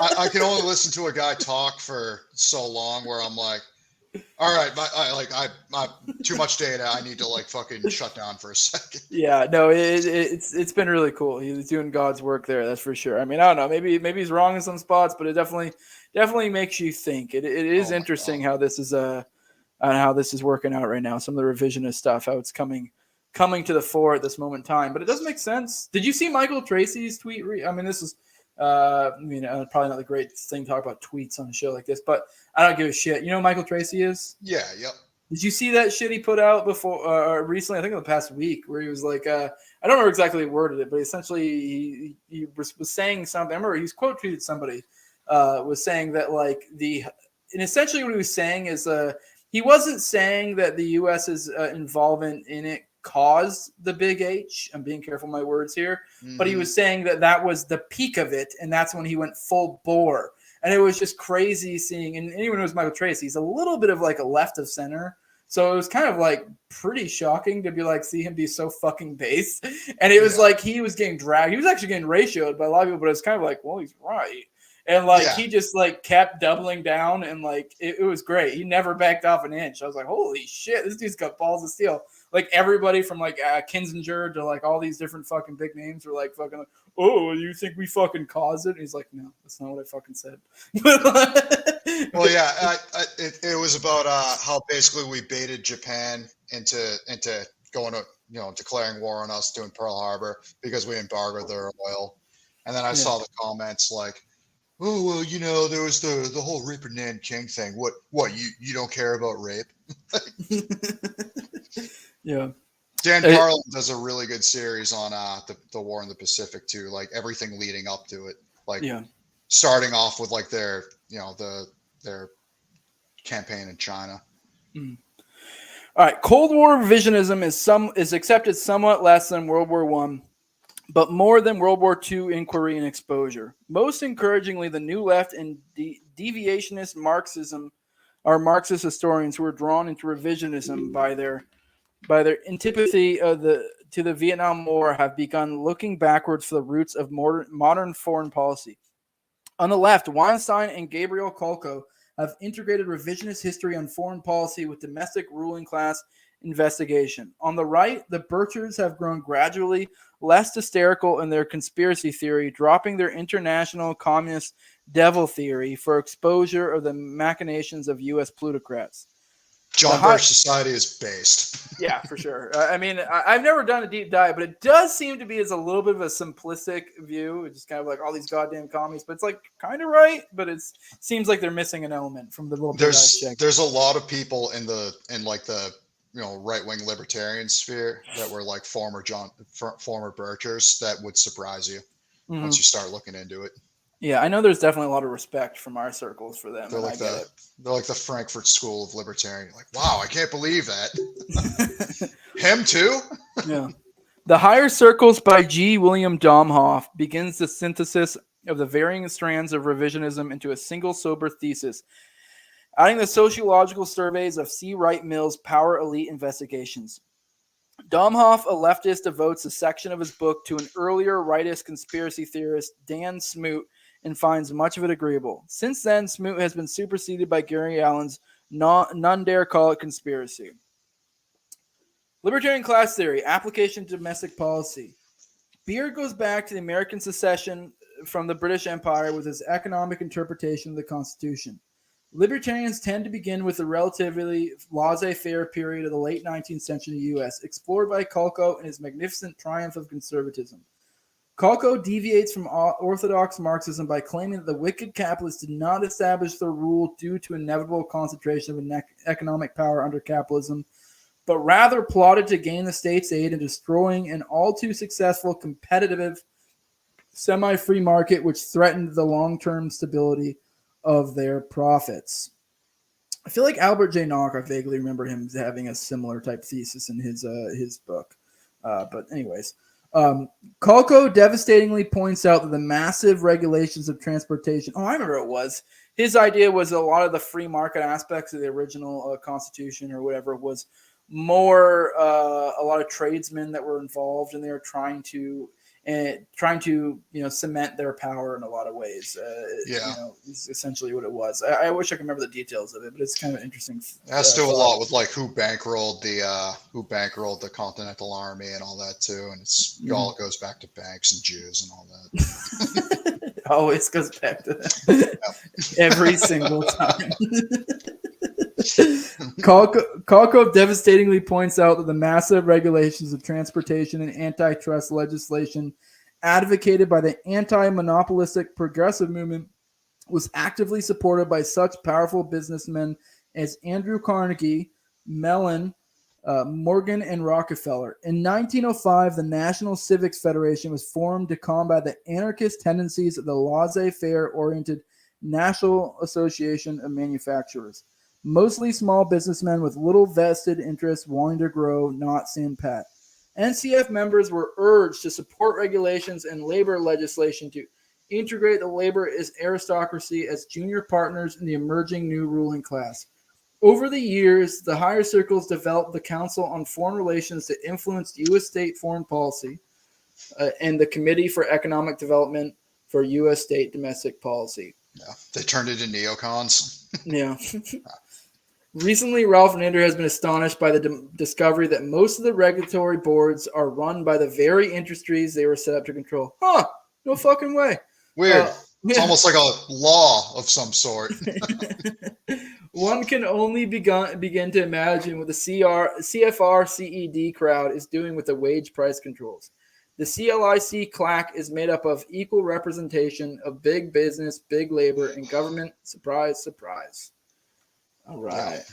Like, I can only listen to a guy talk for so long where I'm like, all right, I too much data. I need to like fucking shut down for a second. Yeah, no, it's been really cool. He's doing God's work there, that's for sure. I mean, I don't know, maybe he's wrong in some spots, but it definitely makes you think. It is interesting how this is how this is working out right now. Some of the revisionist stuff, how it's coming to the fore at this moment in time. But it does make sense. Did you see Michael Tracy's tweet? I mean, this is probably not the great thing to talk about tweets on a show like this, but I don't give a shit. You know who Michael Tracy is? Yeah, yep. Did you see that shit he put out before recently? I think in the past week, where he was like, I don't remember exactly he worded it, but essentially he was saying something. I remember he was quote tweeted somebody was saying that like and essentially what he was saying is he wasn't saying that the U.S.'s involvement in it caused the big H. I'm being careful with my words here, but he was saying that was the peak of it, and that's when he went full bore. And it was just crazy seeing, and anyone who knows Michael Tracy, he's a little bit of like a left of center. So it was kind of like pretty shocking to be like, see him be so fucking base. And it was like, he was getting dragged. He was actually getting ratioed by a lot of people, but it's kind of like, well, he's right. And like, he just like kept doubling down and like, it was great. He never backed off an inch. I was like, holy shit, this dude's got balls of steel. Like everybody from like Kinzinger to like all these different fucking big names were like fucking like, oh, you think we fucking caused it? And he's like, no, that's not what I fucking said. Well, yeah, it was about how basically we baited Japan into going to, you know, declaring war on us, doing Pearl Harbor because we embargoed their oil. And then I saw the comments like, oh, well, you know, there was the whole Rape and Nanking thing. What you don't care about rape? Yeah. Dan Carlin does a really good series on the war in the Pacific too, like everything leading up to it, like starting off with like their campaign in China. All right, Cold War revisionism is accepted somewhat less than World War One, but more than World War II inquiry and exposure. Most encouragingly, the New Left and deviationist Marxism are Marxist historians who are drawn into revisionism by their antipathy to the Vietnam War have begun looking backwards for the roots of modern foreign policy. On the left, Weinstein and Gabriel Kolko have integrated revisionist history on foreign policy with domestic ruling class investigation. On the right, the Birchers have grown gradually less hysterical in their conspiracy theory, dropping their international communist devil theory for exposure of the machinations of U.S. plutocrats. John Birch Society is based. Yeah, for sure. I mean, I've never done a deep dive, but it does seem to be as a little bit of a simplistic view. It's just kind of like all these goddamn commies, but it's like kind of right, but it seems like they're missing an element from the little bit I've checked. There's a lot of people in like the right wing libertarian sphere that were like former Birchers that would surprise you once you start looking into it. Yeah, I know there's definitely a lot of respect from our circles for them. They're like the Frankfurt School of Libertarian. Like, wow, I can't believe that. Him too? Yeah. The Higher Circles by G. William Domhoff begins the synthesis of the varying strands of revisionism into a single sober thesis, adding the sociological surveys of C. Wright Mill's Power Elite Investigations. Domhoff, a leftist, devotes a section of his book to an earlier rightist conspiracy theorist, Dan Smoot, and finds much of it agreeable. Since then, Smoot has been superseded by Gary Allen's None Dare Call It Conspiracy. Libertarian class theory, application to domestic policy. Beard goes back to the American secession from the British Empire with his economic interpretation of the Constitution. Libertarians tend to begin with the relatively laissez-faire period of the late 19th century in the U.S., explored by Kolko and his magnificent triumph of conservatism. Kolko deviates from orthodox Marxism by claiming that the wicked capitalists did not establish their rule due to inevitable concentration of economic power under capitalism, but rather plotted to gain the state's aid in destroying an all-too-successful competitive semi-free market which threatened the long-term stability of their profits. I feel like Albert J. Nock, I vaguely remember him having a similar type thesis in his book. But anyways, Kolko devastatingly points out that the massive regulations of transportation. Oh, I remember it was. His idea was a lot of the free market aspects of the original Constitution or whatever was more a lot of tradesmen that were involved, and they were trying to cement their power in a lot of ways. Is essentially what it was. I wish I could remember the details of it, but it's kind of interesting. It has to do a lot with like who bankrolled the Continental Army and all that too, and all goes back to banks and Jews and all that. It always goes back to that. Every single time. Kolko devastatingly points out that the massive regulations of transportation and antitrust legislation advocated by the anti-monopolistic progressive movement was actively supported by such powerful businessmen as Andrew Carnegie, Mellon, Morgan, and Rockefeller. In 1905, the National Civics Federation was formed to combat the anarchist tendencies of the laissez-faire-oriented National Association of Manufacturers. Mostly small businessmen with little vested interest wanting to grow, not stand pat. NCF members were urged to support regulations and labor legislation to integrate the labor aristocracy as junior partners in the emerging new ruling class. Over the years, the higher circles developed the Council on Foreign Relations that influenced U.S. state foreign policy and the Committee for Economic Development for U.S. state domestic policy. Yeah, they turned into neocons. Yeah. Recently, Ralph Nader has been astonished by the discovery that most of the regulatory boards are run by the very industries they were set up to control. Huh, no fucking way. Weird. It's almost like a law of some sort. One can only begin to imagine what the CFR-CED crowd is doing with the wage price controls. The CLIC claque is made up of equal representation of big business, big labor, and government. Surprise, surprise. All right.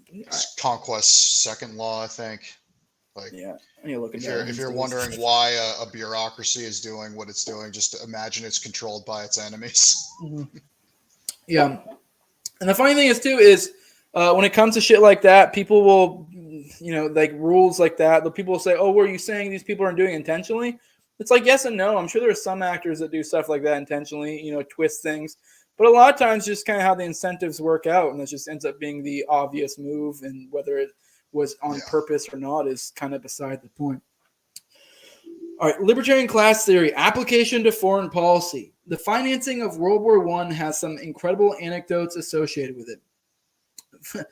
It's Conquest's second law, I think. Like, yeah. If you're wondering why a bureaucracy is doing what it's doing, just imagine it's controlled by its enemies. Mm-hmm. Yeah. And the funny thing is, too, is When it comes to shit like that, people will, like rules like that, the people will say, oh, were you saying these people aren't doing it intentionally? It's like, yes and no. I'm sure there are some actors that do stuff like that intentionally, twist things. But a lot of times, just kind of how the incentives work out, and that just ends up being the obvious move. And whether it was on purpose or not is kind of beside the point. All right, libertarian class theory, application to foreign policy. The financing of World War I has some incredible anecdotes associated with it.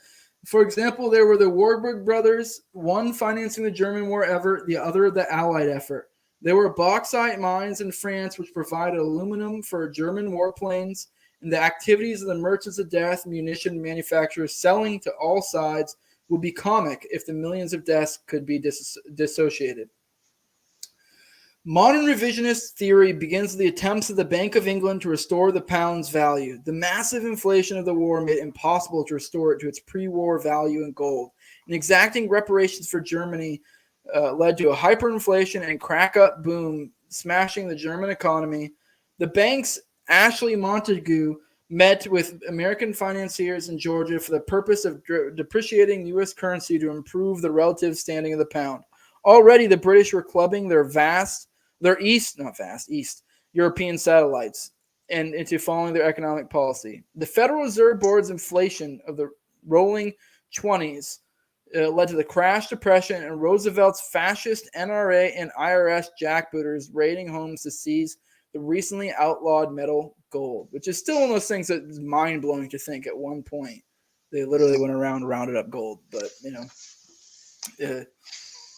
For example, there were the Warburg brothers, one financing the German war effort, the other the Allied effort. There were bauxite mines in France which provided aluminum for German warplanes, and the activities of the merchants of death munition manufacturers selling to all sides would be comic if the millions of deaths could be dissociated. Modern revisionist theory begins with the attempts of the Bank of England to restore the pound's value. The massive inflation of the war made it impossible to restore it to its pre-war value in gold. And exacting reparations for Germany led to a hyperinflation and crack-up boom, smashing the German economy. The bank's Ashley Montagu met with American financiers in Georgia for the purpose of depreciating U.S. currency to improve the relative standing of the pound. Already, the British were clubbing their East European satellites and into following their economic policy. The Federal Reserve Board's inflation of the rolling 20s led to the crash depression and Roosevelt's fascist NRA and IRS jackbooters raiding homes to seize the recently outlawed metal gold, which is still one of those things that is mind-blowing to think at one point they literally went around and rounded up gold. But,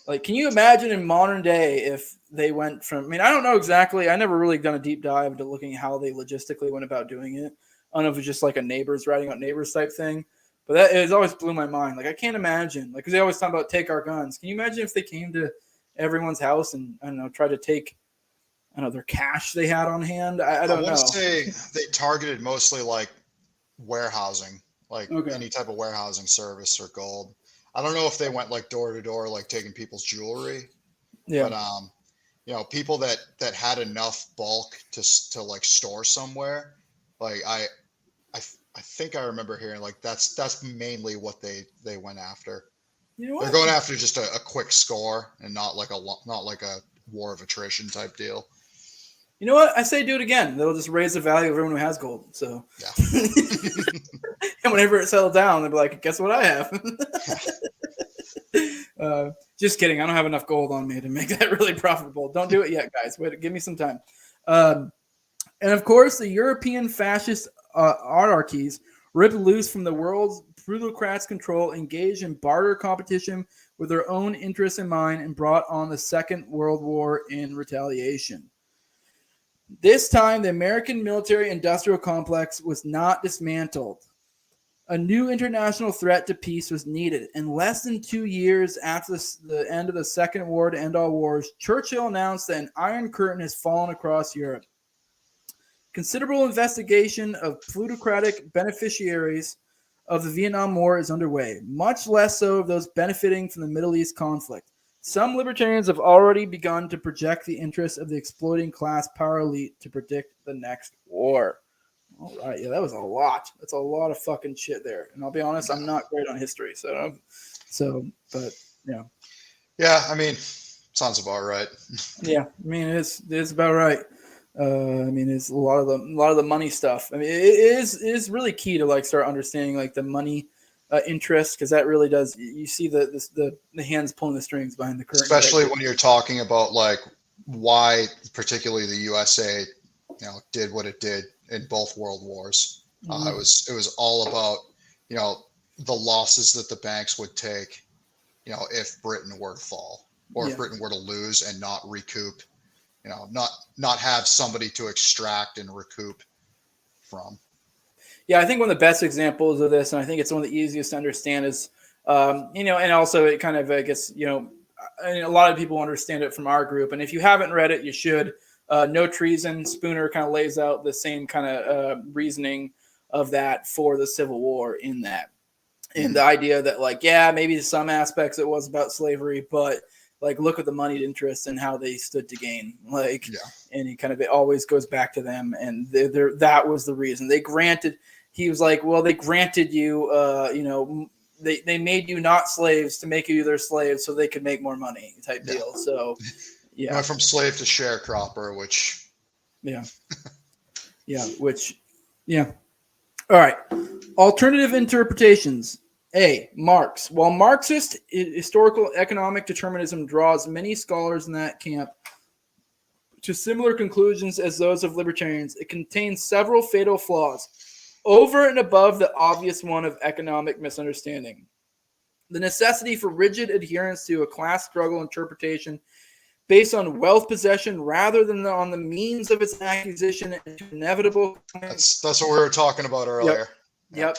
like, can you imagine in modern day if they went from, I don't know exactly. I never really done a deep dive into looking at how they logistically went about doing it. I don't know if it's just like a neighbors riding out neighbors type thing, but that has always blew my mind. Like, I can't imagine, like, because they always talk about take our guns. Can you imagine if they came to everyone's house and, I don't know, try to take, I don't know, their cash they had on hand? I don't know. I want to say they targeted mostly like warehousing, like any type of warehousing service or gold. I don't know if they went like door to door, like taking people's jewelry. Yeah. But people that had enough bulk to like store somewhere, like I think I remember hearing like that's mainly what they went after. They're going after just a quick score and not like a war of attrition type deal. You know what? I say do it again. They'll just raise the value of everyone who has gold. So yeah. And whenever it settles down, they'll be like, guess what I have? Just kidding. I don't have enough gold on me to make that really profitable. Don't do it yet, guys. Wait, give me some time. And of course, the European fascist autarchies ripped loose from the world's plutocrats' control, engaged in barter competition with their own interests in mind, and brought on the Second World War in retaliation. This time, the American military-industrial complex was not dismantled. A new international threat to peace was needed. And less than 2 years after the end of the Second War to end all wars, Churchill announced that an iron curtain has fallen across Europe. Considerable investigation of plutocratic beneficiaries of the Vietnam War is underway, much less so of those benefiting from the Middle East conflict. Some libertarians have already begun to project the interests of the exploiting class power elite to predict the next war. All right, yeah, that was a lot. That's a lot of fucking shit there. And I'll be honest, I'm not great on history, but yeah. Yeah, sounds about right. Yeah, it's about right. It's a lot of the money stuff. It is really key to like start understanding like the money interest, because that really does. You see the hands pulling the strings behind the curtain. Especially when you're talking about like why, particularly the USA, did what it did in both world wars. Mm-hmm. It was all about the losses that the banks would take, if Britain were to fall or if Britain were to lose and not recoup, not have somebody to extract and recoup from. Yeah, I think one of the best examples of this, and I think it's one of the easiest to understand, is, and also it kind of, I guess, a lot of people understand it from our group. And if you haven't read it, you should. No Treason, Spooner kind of lays out the same kind of reasoning of that for the Civil War in that. And the idea that, like, yeah, maybe some aspects it was about slavery, but like, look at the moneyed interests and how they stood to gain. Like, and it always goes back to them. And that was the reason they granted. he was like, well, they granted you, they made you not slaves to make you their slaves so they could make more money type deal. So, You went from slave to sharecropper, which yeah, yeah. All right. Alternative interpretations. A. Marx. While Marxist historical economic determinism draws many scholars in that camp to similar conclusions as those of libertarians, it contains several fatal flaws, over and above the obvious one of economic misunderstanding. The necessity for rigid adherence to a class struggle interpretation based on wealth possession rather than on the means of its acquisition and to inevitable. that's what we were talking about earlier. Yep.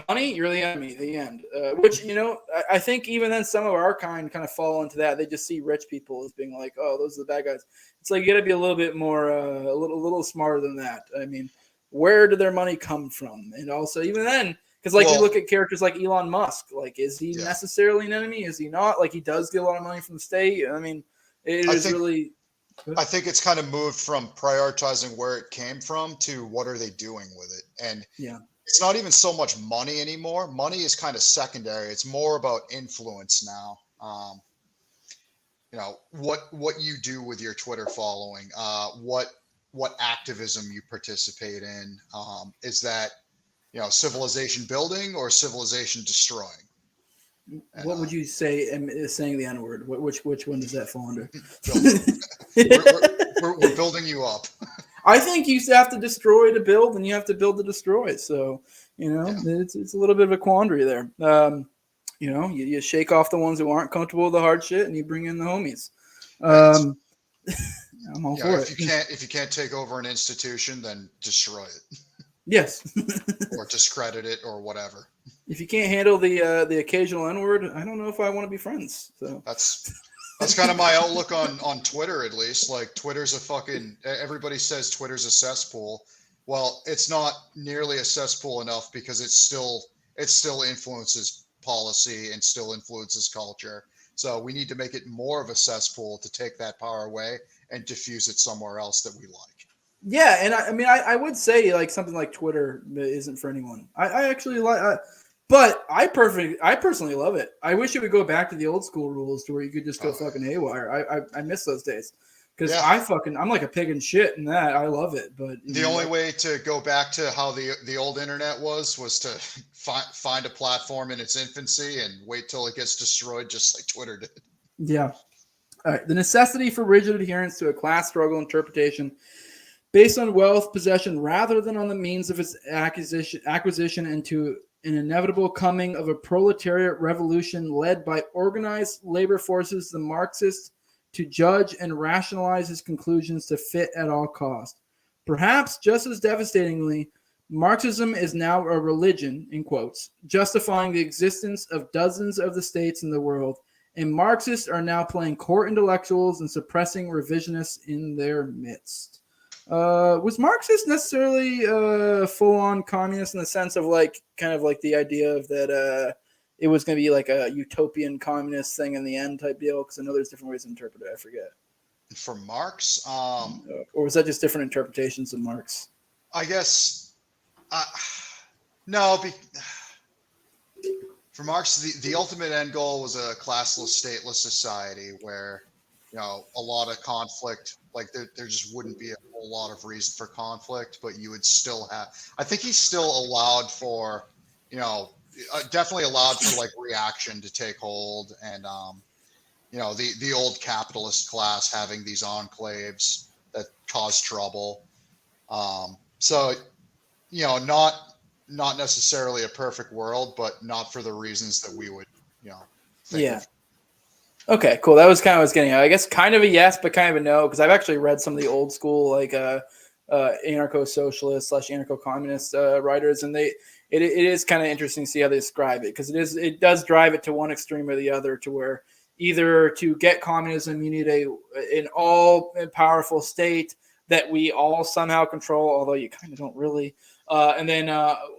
Money, you're the enemy. The end. Which I think even then some of our kind of fall into that. They just see rich people as being like, oh, those are the bad guys. It's like you got to be a little bit more, a little smarter than that. I mean, where did their money come from? And also, even then, because we look at characters like Elon Musk. Like, is he necessarily an enemy? Is he not? Like, he does get a lot of money from the state. I mean, I think it's kind of moved from prioritizing where it came from to what are they doing with it. And it's not even so much money anymore. Money is kind of secondary. It's more about influence now. What you do with your Twitter following, what activism you participate in. Is that civilization building or civilization destroying? What would you say? Saying the N-word. Which one does that fall under? we're building you up. I think you have to destroy to build, and you have to build to destroy. So it's a little bit of a quandary there. You shake off the ones who aren't comfortable with the hard shit, and you bring in the homies. I'm all for it. If you can't take over an institution, then destroy it. Yes. Or discredit it or whatever. If you can't handle the occasional N-word, I don't know if I want to be friends. So that's kind of my outlook on Twitter, at least. Like, Twitter's everybody says Twitter's a cesspool. Well, it's not nearly a cesspool enough because it still influences policy and still influences culture. So we need to make it more of a cesspool to take that power away and diffuse it somewhere else that we like. Yeah, and I would say like something like Twitter isn't for anyone. I actually like, but I personally love it. I wish it would go back to the old school rules to where you could just go fucking haywire. I miss those days because I'm like a pig in shit in that. I love it, but the only way to go back to how the old internet was to find a platform in its infancy and wait till it gets destroyed, just like Twitter did. Yeah. All right. The necessity for rigid adherence to a class struggle interpretation based on wealth possession rather than on the means of its acquisition and to an inevitable coming of a proletariat revolution led by organized labor forces, the Marxists, to judge and rationalize his conclusions to fit at all cost. Perhaps just as devastatingly, Marxism is now a religion, in quotes, justifying the existence of dozens of the states in the world, and Marxists are now playing court intellectuals and suppressing revisionists in their midst. Was Marxist necessarily full-on communist in the sense of kind of the idea of that it was going to be like a utopian communist thing in the end type deal? Because I know there's different ways to interpret it. I forget. For Marx, or was that just different interpretations of Marx? I guess no. For Marx, the ultimate end goal was a classless, stateless society where a lot of conflict. Like there just wouldn't be a whole lot of reason for conflict, but you would still have. I think he's still allowed for, definitely allowed for like reaction to take hold, and the old capitalist class having these enclaves that cause trouble. So not necessarily a perfect world, but not for the reasons that we would think of. Okay, cool. That was kind of what I was getting at. I guess kind of a yes, but kind of a no, because I've actually read some of the old school anarcho-socialist / anarcho-communist writers, and it is kind of interesting to see how they describe it, because it does drive it to one extreme or the other, to where either to get communism you need an all-powerful state that we all somehow control, although you kind of don't really. And then,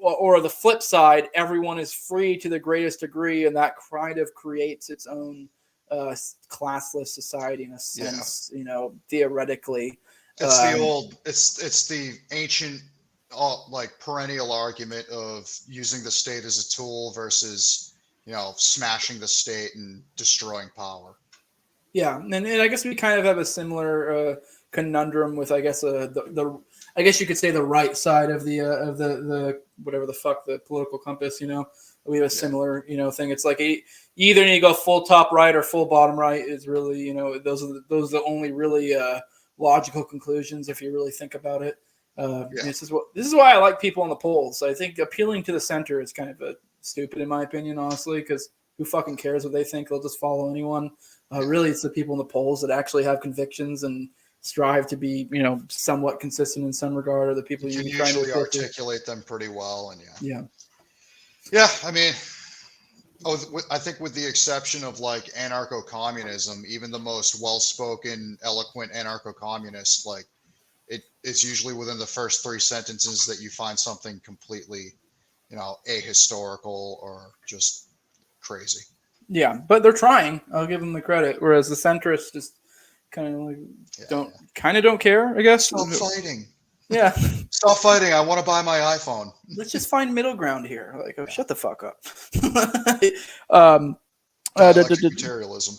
or the flip side, everyone is free to the greatest degree, and that kind of creates its own classless society in a sense, theoretically. It's the ancient like perennial argument of using the state as a tool versus, smashing the state and destroying power. Yeah, and I guess we kind of have a similar conundrum with, I guess, the I guess you could say the right side of the whatever the fuck the political compass. We have a similar thing. It's like you either need to go full top right or full bottom right. Is really those are the only really logical conclusions if you really think about it. This is why I like people in the polls. I think appealing to the center is kind of stupid in my opinion, honestly, because who fucking cares what they think? They'll just follow anyone. Really, it's the people in the polls that actually have convictions and strive to be, somewhat consistent in some regard, or the people you can usually articulate them pretty well. And yeah. I mean, I think with the exception of like anarcho-communism, even the most well-spoken, eloquent anarcho-communist, like it's usually within the first 3 sentences that you find something completely, ahistorical or just crazy. Yeah, but they're trying. I'll give them the credit. Whereas the centrists just kind of like don't care, I guess. Stop fighting. Yeah. Stop fighting. I want to buy my iPhone. Let's just find middle ground here. Like, shut the fuck up. Materialism.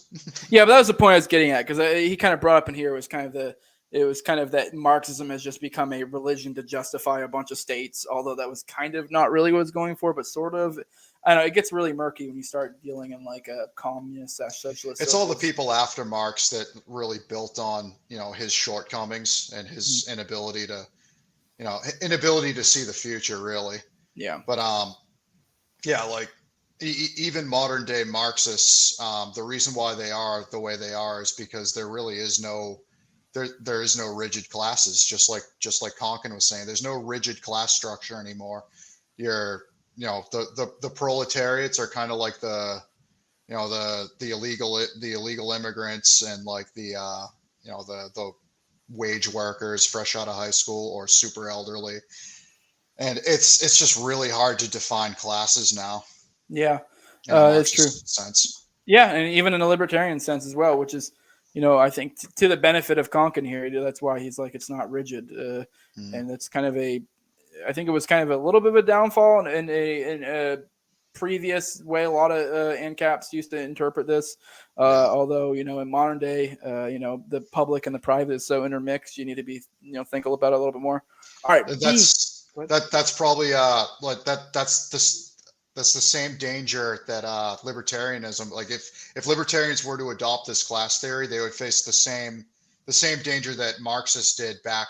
Yeah, but that was the point I was getting at, because he kind of brought up in here was kind of that Marxism has just become a religion to justify a bunch of states, although that was kind of not really what it's going for, but sort of. I know it gets really murky when you start dealing in like a communist socialist. It's all the people after Marx that really built on, his shortcomings and his inability to see the future, really. Yeah. But like even modern day Marxists, the reason why they are the way they are is because there really is there is no rigid classes, just like Konkin was saying. There's no rigid class structure anymore. The proletariats are kind of like the illegal immigrants, and like the wage workers fresh out of high school or super elderly. And it's just really hard to define classes now. Yeah, that's true. Sense. Yeah, and even in a libertarian sense as well, which is, I think to the benefit of Konkin here. That's why he's like, it's not rigid, and that's kind of I think it was kind of a little bit of a downfall in a previous way. A lot of ANCAPs used to interpret this, although in modern day, the public and the private is so intermixed. You need to be think about it a little bit more. All right, that's probably like that's the same danger that libertarianism. Like if libertarians were to adopt this class theory, they would face the same danger that Marxists did back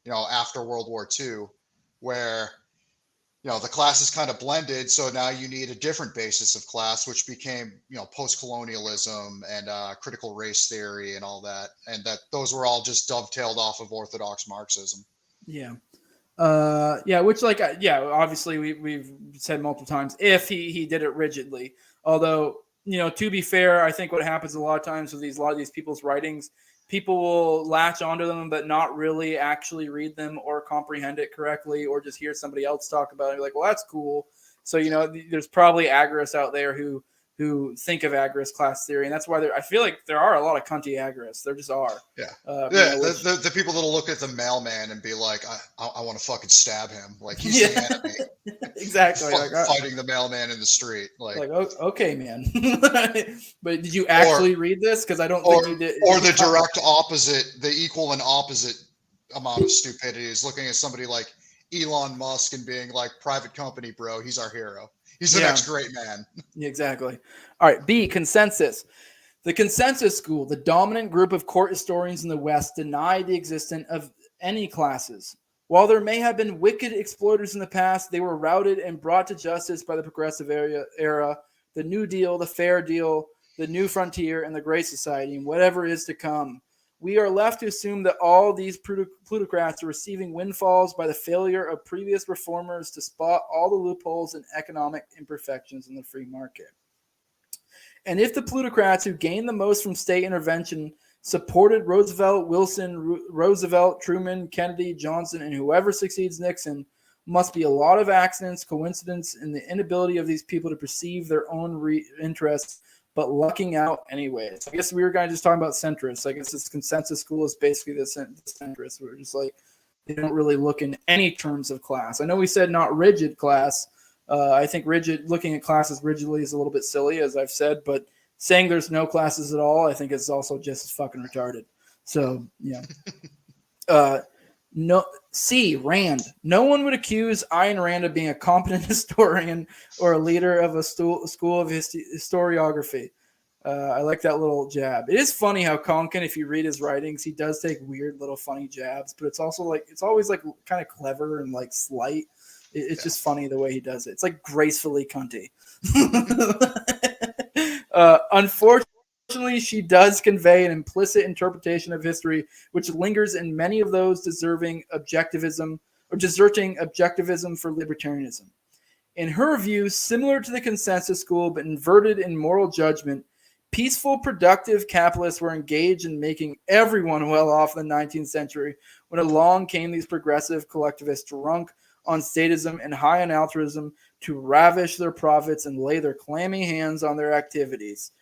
after World War II. Where the class is kind of blended, so now you need a different basis of class, which became post-colonialism and critical race theory and all that, and that those were all just dovetailed off of orthodox Marxism. Yeah, which obviously we've said multiple times if he did it rigidly. Although to be fair, I think what happens a lot of times with a lot of these people's writings, people will latch onto them but not really actually read them or comprehend it correctly, or just hear somebody else talk about it. You're like, well, that's cool. So there's probably agorists out there who think of agorist class theory, and that's why I feel like there are a lot of cunty agorists. There just are. Yeah. The people that'll look at the mailman and be like, I want to fucking stab him. Like he's the enemy. Exactly. Fighting the mailman in the street. Like okay, man. But did you actually read this? Because I don't think you did. Or the direct opposite, the equal and opposite amount of stupidity is looking at somebody like Elon Musk and being like, private company, bro. He's our hero. He's the next great man. Exactly. All right. B, consensus. The consensus school, the dominant group of court historians in the West, denied the existence of any classes. While there may have been wicked exploiters in the past, they were routed and brought to justice by the progressive era, the New Deal, the Fair Deal, the New Frontier, and the Great Society, and whatever is to come. We are left to assume that all these plutocrats are receiving windfalls by the failure of previous reformers to spot all the loopholes and economic imperfections in the free market. And if the plutocrats who gained the most from state intervention supported Roosevelt, Wilson, Truman, Kennedy, Johnson, and whoever succeeds Nixon, must be a lot of accidents, coincidence, and the inability of these people to perceive their own interests, but lucking out anyway. So I guess we were kind of just talking about centrists. I guess this consensus school is basically the centrists. We're just like, they don't really look in any terms of class. I know we said not rigid class. I think looking at classes rigidly is a little bit silly, as I've said, but saying there's no classes at all, I think is also just as fucking retarded. So, yeah. Rand. No one would accuse Ayn Rand of being a competent historian or a leader of a school of historiography. I like that little jab. It is funny how Konkin, if you read his writings, he does take weird little funny jabs, but it's also like it's always like kind of clever and like slight. It's just funny the way he does it. It's like gracefully cunty. Unfortunately, she does convey an implicit interpretation of history, which lingers in many of those deserting objectivism for libertarianism. In her view, similar to the consensus school, but inverted in moral judgment, peaceful, productive capitalists were engaged in making everyone well off in the 19th century when along came these progressive collectivists drunk on statism and high on altruism to ravish their profits and lay their clammy hands on their activities.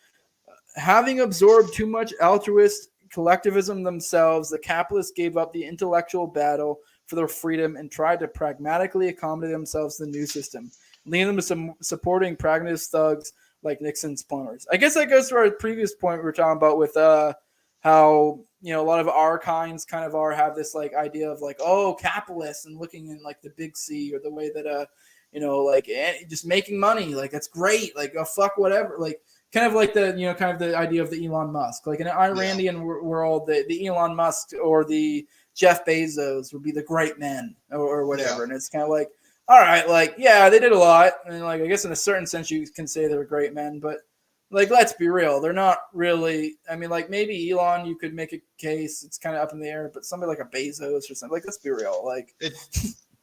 Having absorbed too much altruist collectivism themselves, the capitalists gave up the intellectual battle for their freedom and tried to pragmatically accommodate themselves to the new system, leading them to some supporting pragmatist thugs like Nixon's plumbers. I guess that goes to our previous point we were talking about with how, you know, a lot of our kinds kind of have this like idea of like, oh, capitalists and looking in like the big C or the way that, you know, like just making money. Like, that's great. Like, oh, fuck whatever. Like, kind of like the, you know, kind of the idea of the Elon Musk. Like in an Irandian world, the Elon Musk or the Jeff Bezos would be the great men or whatever. Yeah. And it's kind of like, all right, like, yeah, they did a lot. And like, I guess in a certain sense you can say they were great men, but like, let's be real. They're not really, I mean, like maybe Elon, you could make a case. It's kind of up in the air, but somebody like a Bezos or something, like, let's be real. Like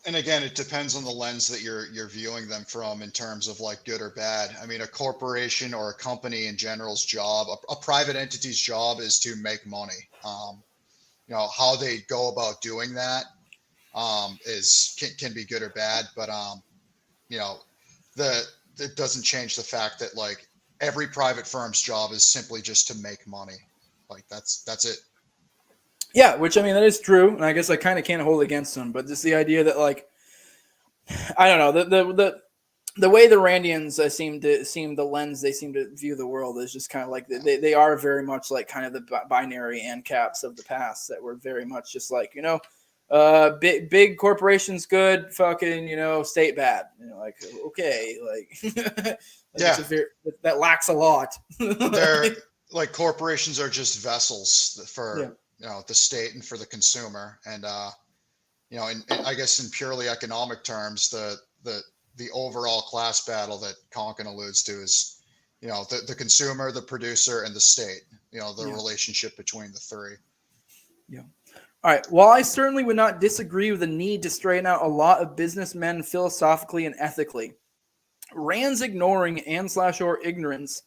and again, it depends on the lens that you're viewing them from in terms of like good or bad. I mean, a corporation or a company in general's job, a private entity's job is to make money. You know, how they go about doing that can be good or bad, but you know, it doesn't change the fact that like every private firm's job is simply just to make money. Like that's it. Yeah, which I mean that is true, and I guess I kind of can't hold against them, but just the idea that like I don't know the way the Randians seem the lens they seem to view the world is just kind of like they are very much like kind of the binary ANCAPs of the past that were very much just like, you know, big corporations good, fucking, you know, state bad, you know, like, okay, like, like yeah, that lacks a lot. They're like corporations are just vessels for you know the state and for the consumer, and you know, and I guess in purely economic terms, the overall class battle that Konkin alludes to is, you know, the consumer, the producer, and the state. You know, the relationship between the three. Yeah. All right. While I certainly would not disagree with the need to straighten out a lot of businessmen philosophically and ethically, Rand's ignoring and/or ignorance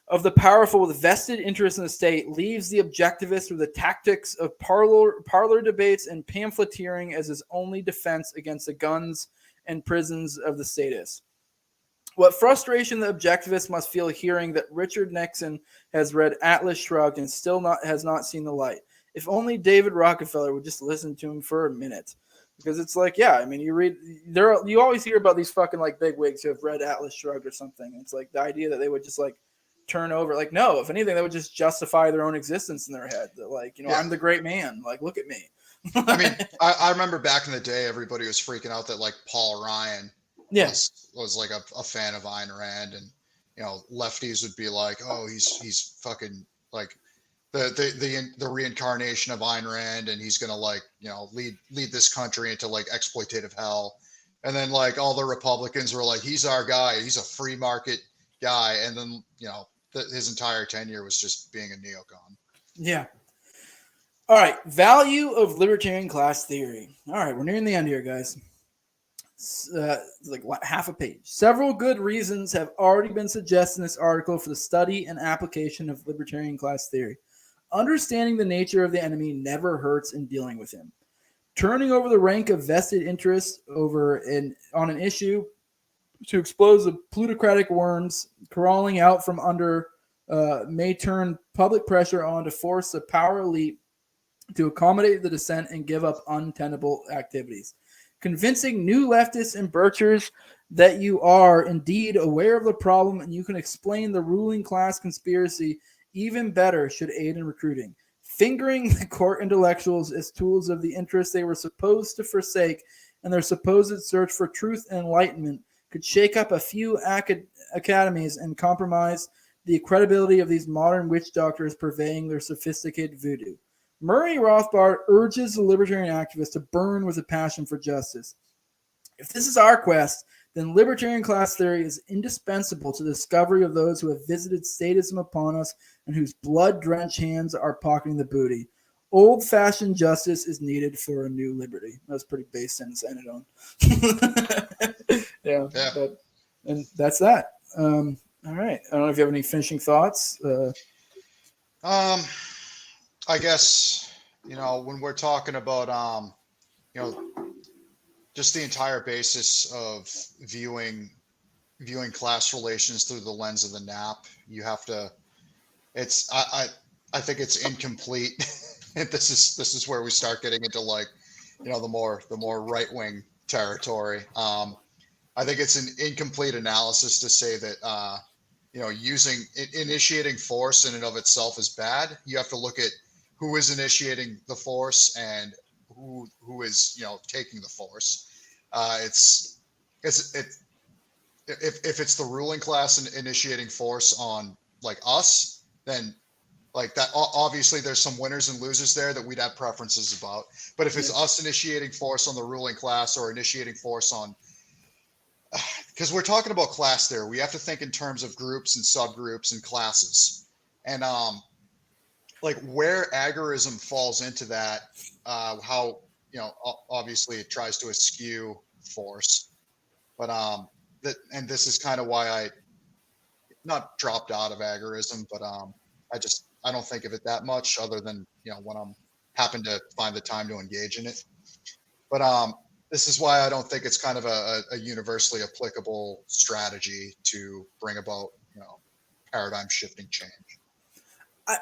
of the powerful with vested interest in the state leaves the objectivist with the tactics of parlor debates and pamphleteering as his only defense against the guns and prisons of the statists. What frustration the objectivist must feel hearing that Richard Nixon has read Atlas Shrugged and still has not seen the light. If only David Rockefeller would just listen to him for a minute. Because it's like, yeah, I mean, you always hear about these fucking like big wigs who have read Atlas Shrugged or something. It's like the idea that they would just like turn over, like, no, if anything, they would just justify their own existence in their head. That like, you know, I'm the great man. Like, look at me. I mean, I remember back in the day, everybody was freaking out that like Paul Ryan was like a fan of Ayn Rand, and you know, lefties would be like, oh, he's fucking like the reincarnation of Ayn Rand, and he's gonna like, you know, lead this country into like exploitative hell. And then like all the Republicans were like, he's our guy, he's a free market guy, and then, you know, his entire tenure was just being a neocon. Yeah. All right. Value of libertarian class theory. All right. We're nearing the end here, guys. Like half a page. Several good reasons have already been suggested in this article for the study and application of libertarian class theory. Understanding the nature of the enemy never hurts in dealing with him. Turning over the rank of vested interests on an issue to expose the plutocratic worms crawling out from under may turn public pressure on to force the power elite to accommodate the dissent and give up untenable activities. Convincing new leftists and birchers that you are indeed aware of the problem and you can explain the ruling class conspiracy even better should aid in recruiting. Fingering the court intellectuals as tools of the interests they were supposed to forsake and their supposed search for truth and enlightenment could shake up a few academies and compromise the credibility of these modern witch doctors purveying their sophisticated voodoo. Murray Rothbard urges the libertarian activists to burn with a passion for justice. If this is our quest, then libertarian class theory is indispensable to the discovery of those who have visited sadism upon us and whose blood-drenched hands are pocketing the booty. Old-fashioned justice is needed for a new liberty. That was pretty base sentence ended on. yeah. And that's that. All right. I don't know if you have any finishing thoughts. I guess, when we're talking about, just the entire basis of viewing class relations through the lens of the NAP, you have to, I think it's incomplete. this is where we start getting into the more right-wing territory. I think it's an incomplete analysis to say that, initiating force in and of itself is bad. You have to look at who is initiating the force and who is taking the force. If it's the ruling class initiating force on us, then that obviously there's some winners and losers there that we'd have preferences about. But if it's us initiating force on the ruling class or initiating force on, because we're talking about class there, we have to think in terms of groups and subgroups and classes, and where agorism falls into that, how obviously it tries to eschew force, but and this is kind of why I not dropped out of agorism, but I don't think of it that much other than when I'm happen to find the time to engage in it. But this is why I don't think it's kind of a universally applicable strategy to bring about paradigm shifting change.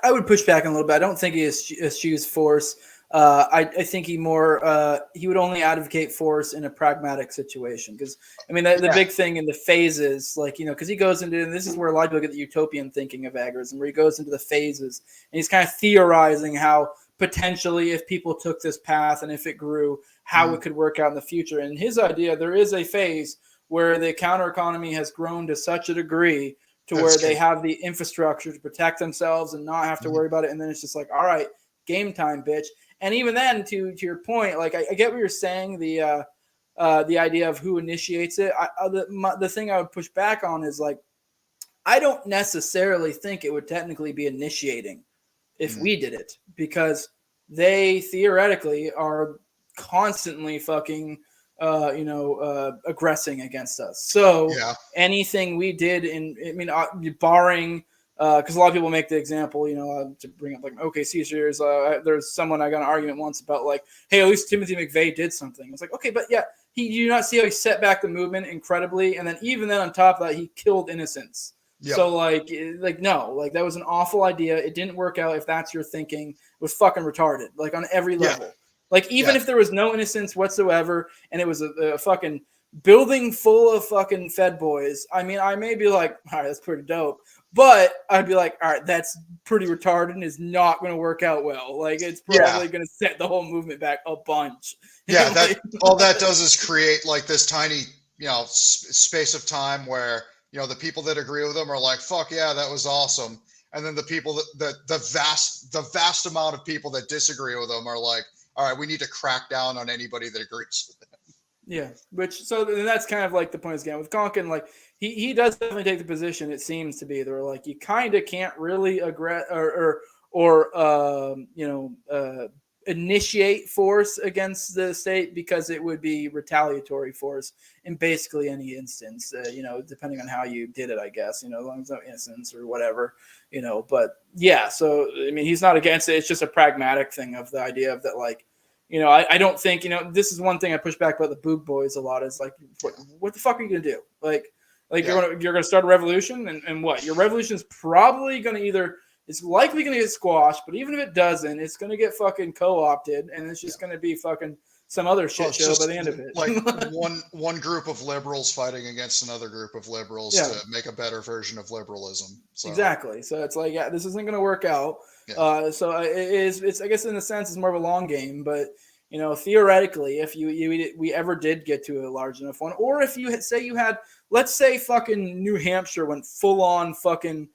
I would push back a little bit. I don't think he eschews force. I think he would only advocate force in a pragmatic situation. Because the big thing in the phases, because he goes into, and this is where a lot of people get the utopian thinking of agorism, where he goes into the phases and he's kind of theorizing how potentially if people took this path and if it grew, how it could work out in the future. And his idea, there is a phase where the counter economy has grown to such a degree to where they have the infrastructure to protect themselves and not have to worry about it. And then it's just like, all right, game time, bitch. And even then, to your point, I get what you're saying, the idea of who initiates it. The thing I would push back on is I don't necessarily think it would technically be initiating if we did it, because they theoretically are constantly fucking aggressing against us. So anything we did barring, because a lot of people make the example, to bring up OKC series. There's someone I got an argument once about hey, at least Timothy McVeigh did something. I was like, okay, but yeah, you not see how he set back the movement incredibly, and then even then on top of that, he killed innocents. Yep. So no, that was an awful idea. It didn't work out. If that's your thinking, it was fucking retarded. On every level. Even if there was no innocence whatsoever and it was a fucking building full of fucking Fed boys, I may be like, all right, that's pretty dope. But I'd be like, all right, that's pretty retarded and is not going to work out well. It's probably going to set the whole movement back a bunch. Yeah, all that does is create this tiny, space of time where, the people that agree with them are like, fuck yeah, that was awesome. And then the people the vast amount of people that disagree with them are like, all right, we need to crack down on anybody that agrees with them. Yeah, that's kind of the point of this game with Konkin. He does definitely take the position. It seems to be they're you kind of can't really initiate force against the state because it would be retaliatory force in basically any instance. Depending on how you did it, I guess. As long as no innocence or whatever. But yeah. So he's not against it. It's just a pragmatic thing of the idea of that. I don't think, this is one thing I push back about the Boog Boys a lot is what the fuck are you going to do? You're going to start a revolution and what? Your revolution is probably going to either It's likely going to get squashed, but even if it doesn't, it's going to get fucking co-opted, and it's just going to be fucking some other shit show by the end of it. Like one group of liberals fighting against another group of liberals to make a better version of liberalism. So. Exactly. So it's like, this isn't going to work out. Yeah. So it's I guess in a sense it's more of a long game, but theoretically, if we ever did get to a large enough one, or if you say you had, let's say fucking New Hampshire went full on fucking,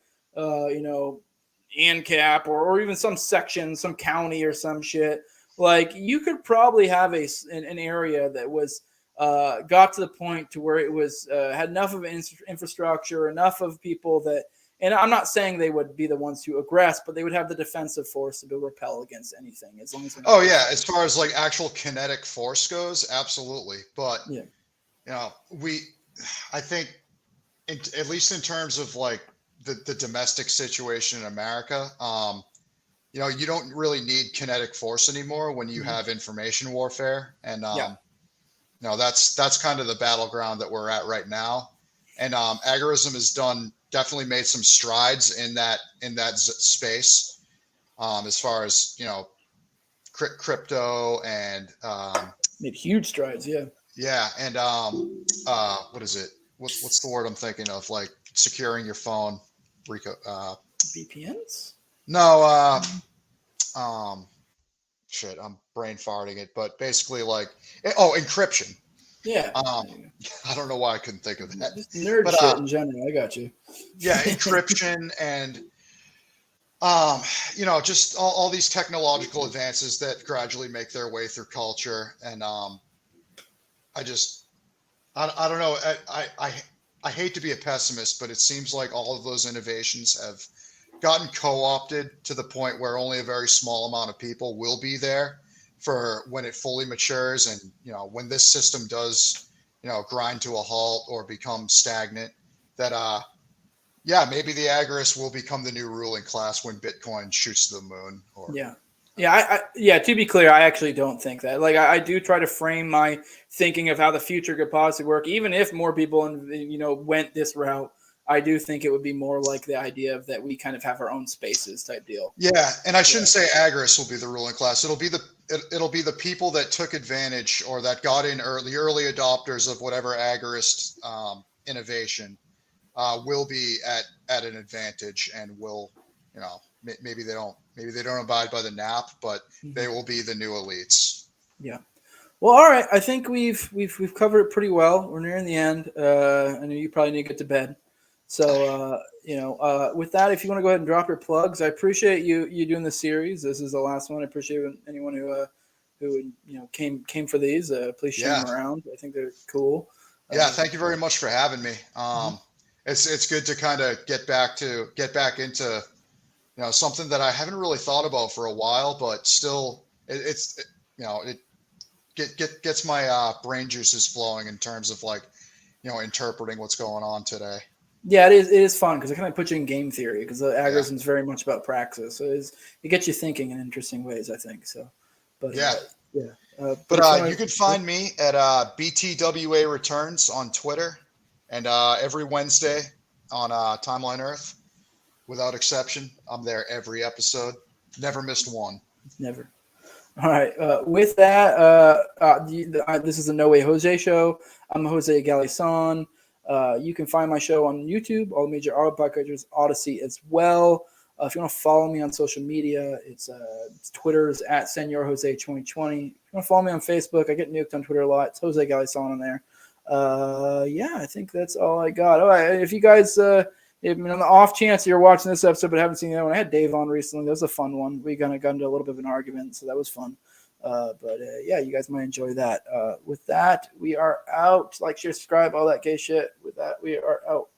ANCAP or even some section, some county or some shit, like you could probably have an area that was got to the point to where it was had enough of infrastructure, enough of people that, and I'm not saying they would be the ones who aggress, but they would have the defensive force to repel against anything as long as. As far as like actual kinetic force goes, absolutely. But I think, at least in terms of like the domestic situation in America, you don't really need kinetic force anymore when you have information warfare, and that's kind of the battleground that we're at right now. And agorism has definitely made some strides in that space, as far as crypto and made huge strides. Yeah, and what is it? What's the word I'm thinking of? Like securing your phone, VPNs? No, shit, I'm brain farting it, but basically like encryption. Yeah. I don't know why I couldn't think of that. Just nerd shit in general. I got you. Yeah, encryption and just all these technological advances that gradually make their way through culture, and I don't know. I hate to be a pessimist, but it seems like all of those innovations have gotten co-opted to the point where only a very small amount of people will be there for when it fully matures. And, when this system does, grind to a halt or become stagnant, that, maybe the agorists will become the new ruling class when Bitcoin shoots to the moon. To be clear, I actually don't think that. Like, I do try to frame my thinking of how the future could possibly work. Even if more people, went this route, I do think it would be more like the idea of that we kind of have our own spaces type deal. Yeah, and I shouldn't say agorists will be the ruling class. It'll be the people that took advantage or that got in early, the early adopters of whatever agorist innovation will be at an advantage, and will, maybe they don't abide by the NAP, but they will be the new elites. Yeah. Well, all right. I think we've covered it pretty well. We're nearing the end. I know you probably need to get to bed. So, with that, if you want to go ahead and drop your plugs, I appreciate you doing the series. This is the last one. I appreciate anyone who came for these. Please share them around. I think they're cool. Yeah, thank you very much for having me. It's good to kind of get back into something that I haven't really thought about for a while, but still it gets my brain juices flowing in terms of like interpreting what's going on today. Yeah, it is fun because it kind of puts you in game theory, because the agorism is very much about praxis. So it gets you thinking in interesting ways, I think. So, but you can find me at BTWA Returns on Twitter, and every Wednesday on Timeline Earth, without exception. I'm there every episode. Never missed one. Never. All right. With that, this is the No Way Jose show. I'm Jose Galison. You can find my show on YouTube, all the major audio podcatchers, Odyssey as well. If you want to follow me on social media, it's Twitter's at SenorJose2020. If you want to follow me on Facebook, I get nuked on Twitter a lot. It's Jose Galison on there. I think that's all I got. All right. If you guys, on the off chance you're watching this episode but haven't seen the other one, I had Dave on recently. That was a fun one. We kind of got into a little bit of an argument, so that was fun. You guys might enjoy that. With that, we are out. Like, share, subscribe, all that gay shit. With that, we are out.